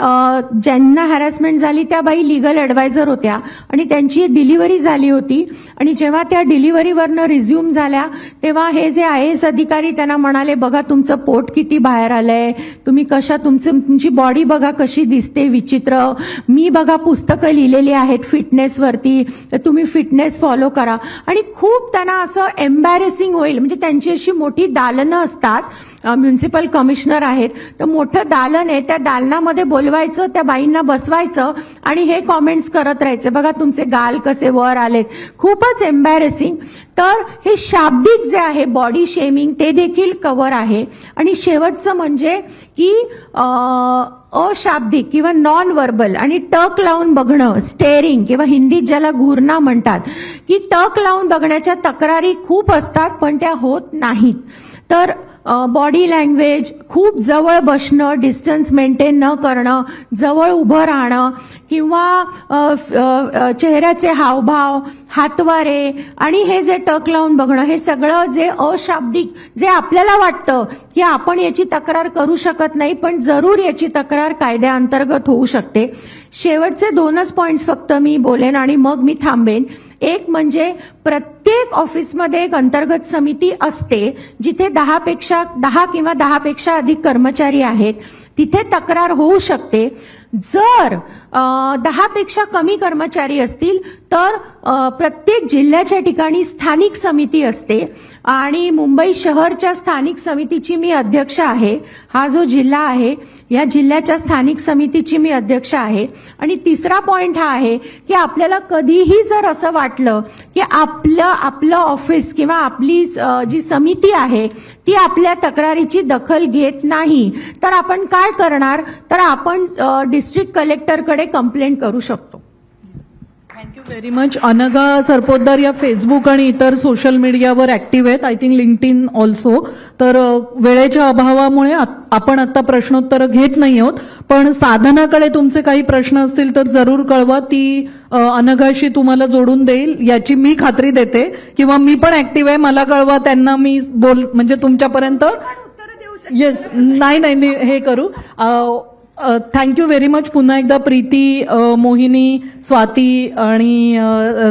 ज्यांना हॅरॅसमेंट झाली त्या बाई लीगल ॲडवायझर होत्या आणि त्यांची डिलिव्हरी झाली होती. आणि जेव्हा त्या डिलिव्हरीवरनं रिझ्यूम झाल्या तेव्हा हे जे IAS अधिकारी त्यांना म्हणाले, बघा तुमचं पोट किती बाहेर आलंय, तुम्ही तुमची बॉडी बघा कशी दिसते विचित्र, मी बघा पुस्तकं लिहिलेली आहेत फिटनेसवरती, तर तुम्ही फिटनेस फॉलो करा. आणि खूप त्यांना असं एम्बॅरेसिंग होईल. म्हणजे त्यांची अशी मोठी दालनं असतात, म्युनिसिपल कमिशनर आहेत, तर मोठं दालन आहे, त्या दालनामध्ये बोलवायचं, त्या बाईंना बसवायचं आणि हे कॉमेंट्स करत राहायचे, बघा तुमचे गाल कसे वर आलेत. खूपच एम्बॅरेसिंग. तर हे शाब्दिक जे आहे बॉडी शेमिंग ते देखील कव्हर आहे. आणि शेवटचं म्हणजे की अशाब्दिक किंवा नॉन व्हर्बल आणि टक लावून बघणं, स्टेअरिंग किंवा हिंदीत ज्याला घूरना म्हणतात, की टक लावून बघण्याच्या तक्रारी खूप असतात पण त्या होत नाहीत. तर बॉडी लँग्वेज, खूप जवळ बसणं, डिस्टन्स मेंटेन न करणं, जवळ उभं राहणं किंवा चेहऱ्याचे हावभाव, हातवारे आणि हे जे टक लावून बघणं, हे सगळं जे अशाब्दिक, जे आपल्याला वाटतं की आपण याची तक्रार करू शकत नाही, पण जरूर याची तक्रार कायद्याअंतर्गत होऊ शकते. शेवटचे 2च पॉइंट्स फक्त मी बोलेन आणि मग मी थांबेन. एक म्हणजे प्रत्येक ऑफिसमध्ये एक अंतर्गत समिती असते जिथे 10 किंवा 10पेक्षा अधिक कर्मचारी आहेत, तिथे तक्रार होऊ शकते. जर 10पेक्षा कमी कर्मचारी असतील तर प्रत्येक जिल्ह्याच्या ठिकाणी स्थानिक समिती असते आणि मुंबई शहरच्या स्थानिक समितीची मी अध्यक्ष आहे. हा जो जिल्हा आहे या जिल्ह्याच्या स्थानिक समितीची मी अध्यक्ष आहे. आणि तिसरा पॉइंट हा आहे की आपल्याला कधीही जर असं वाटलं की आपलं ऑफिस किंवा आपली जी समिती आहे ती आपल्या तक्रारीची दखल घेत नाही, तर आपण काय करणार, तर आपण डिस्ट्रिक्ट कलेक्टरकडे कंप्लेंट करू शकतो. Thank you very much. Anagha Sarpotdar या फेसबुक आणि इतर सोशल मीडियावर ऍक्टिव्ह आहेत, आय थिंक लिंक्डइन ऑल्सो. तर वेळेच्या अभावामुळे आपण आता प्रश्नोत्तर घेत नाही आहोत, पण साधनाकडे तुमचे काही प्रश्न असतील तर जरूर कळवा, ती अनघाशी तुम्हाला जोडून देईल याची मी खात्री देते. किंवा मी पण ऍक्टिव्ह आहे, मला कळवा, त्यांना मी म्हणजे तुमच्यापर्यंत येस नाही हे करू. Thank you very much. पुन्हा एकदा प्रीती, मोहिनी, स्वाती आणि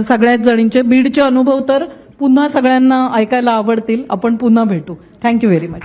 सगळ्याच जणींचे बीडचे अनुभव तर पुन्हा सगळ्यांना ऐकायला आवडतील. आपण पुन्हा भेटू. Thank you very much.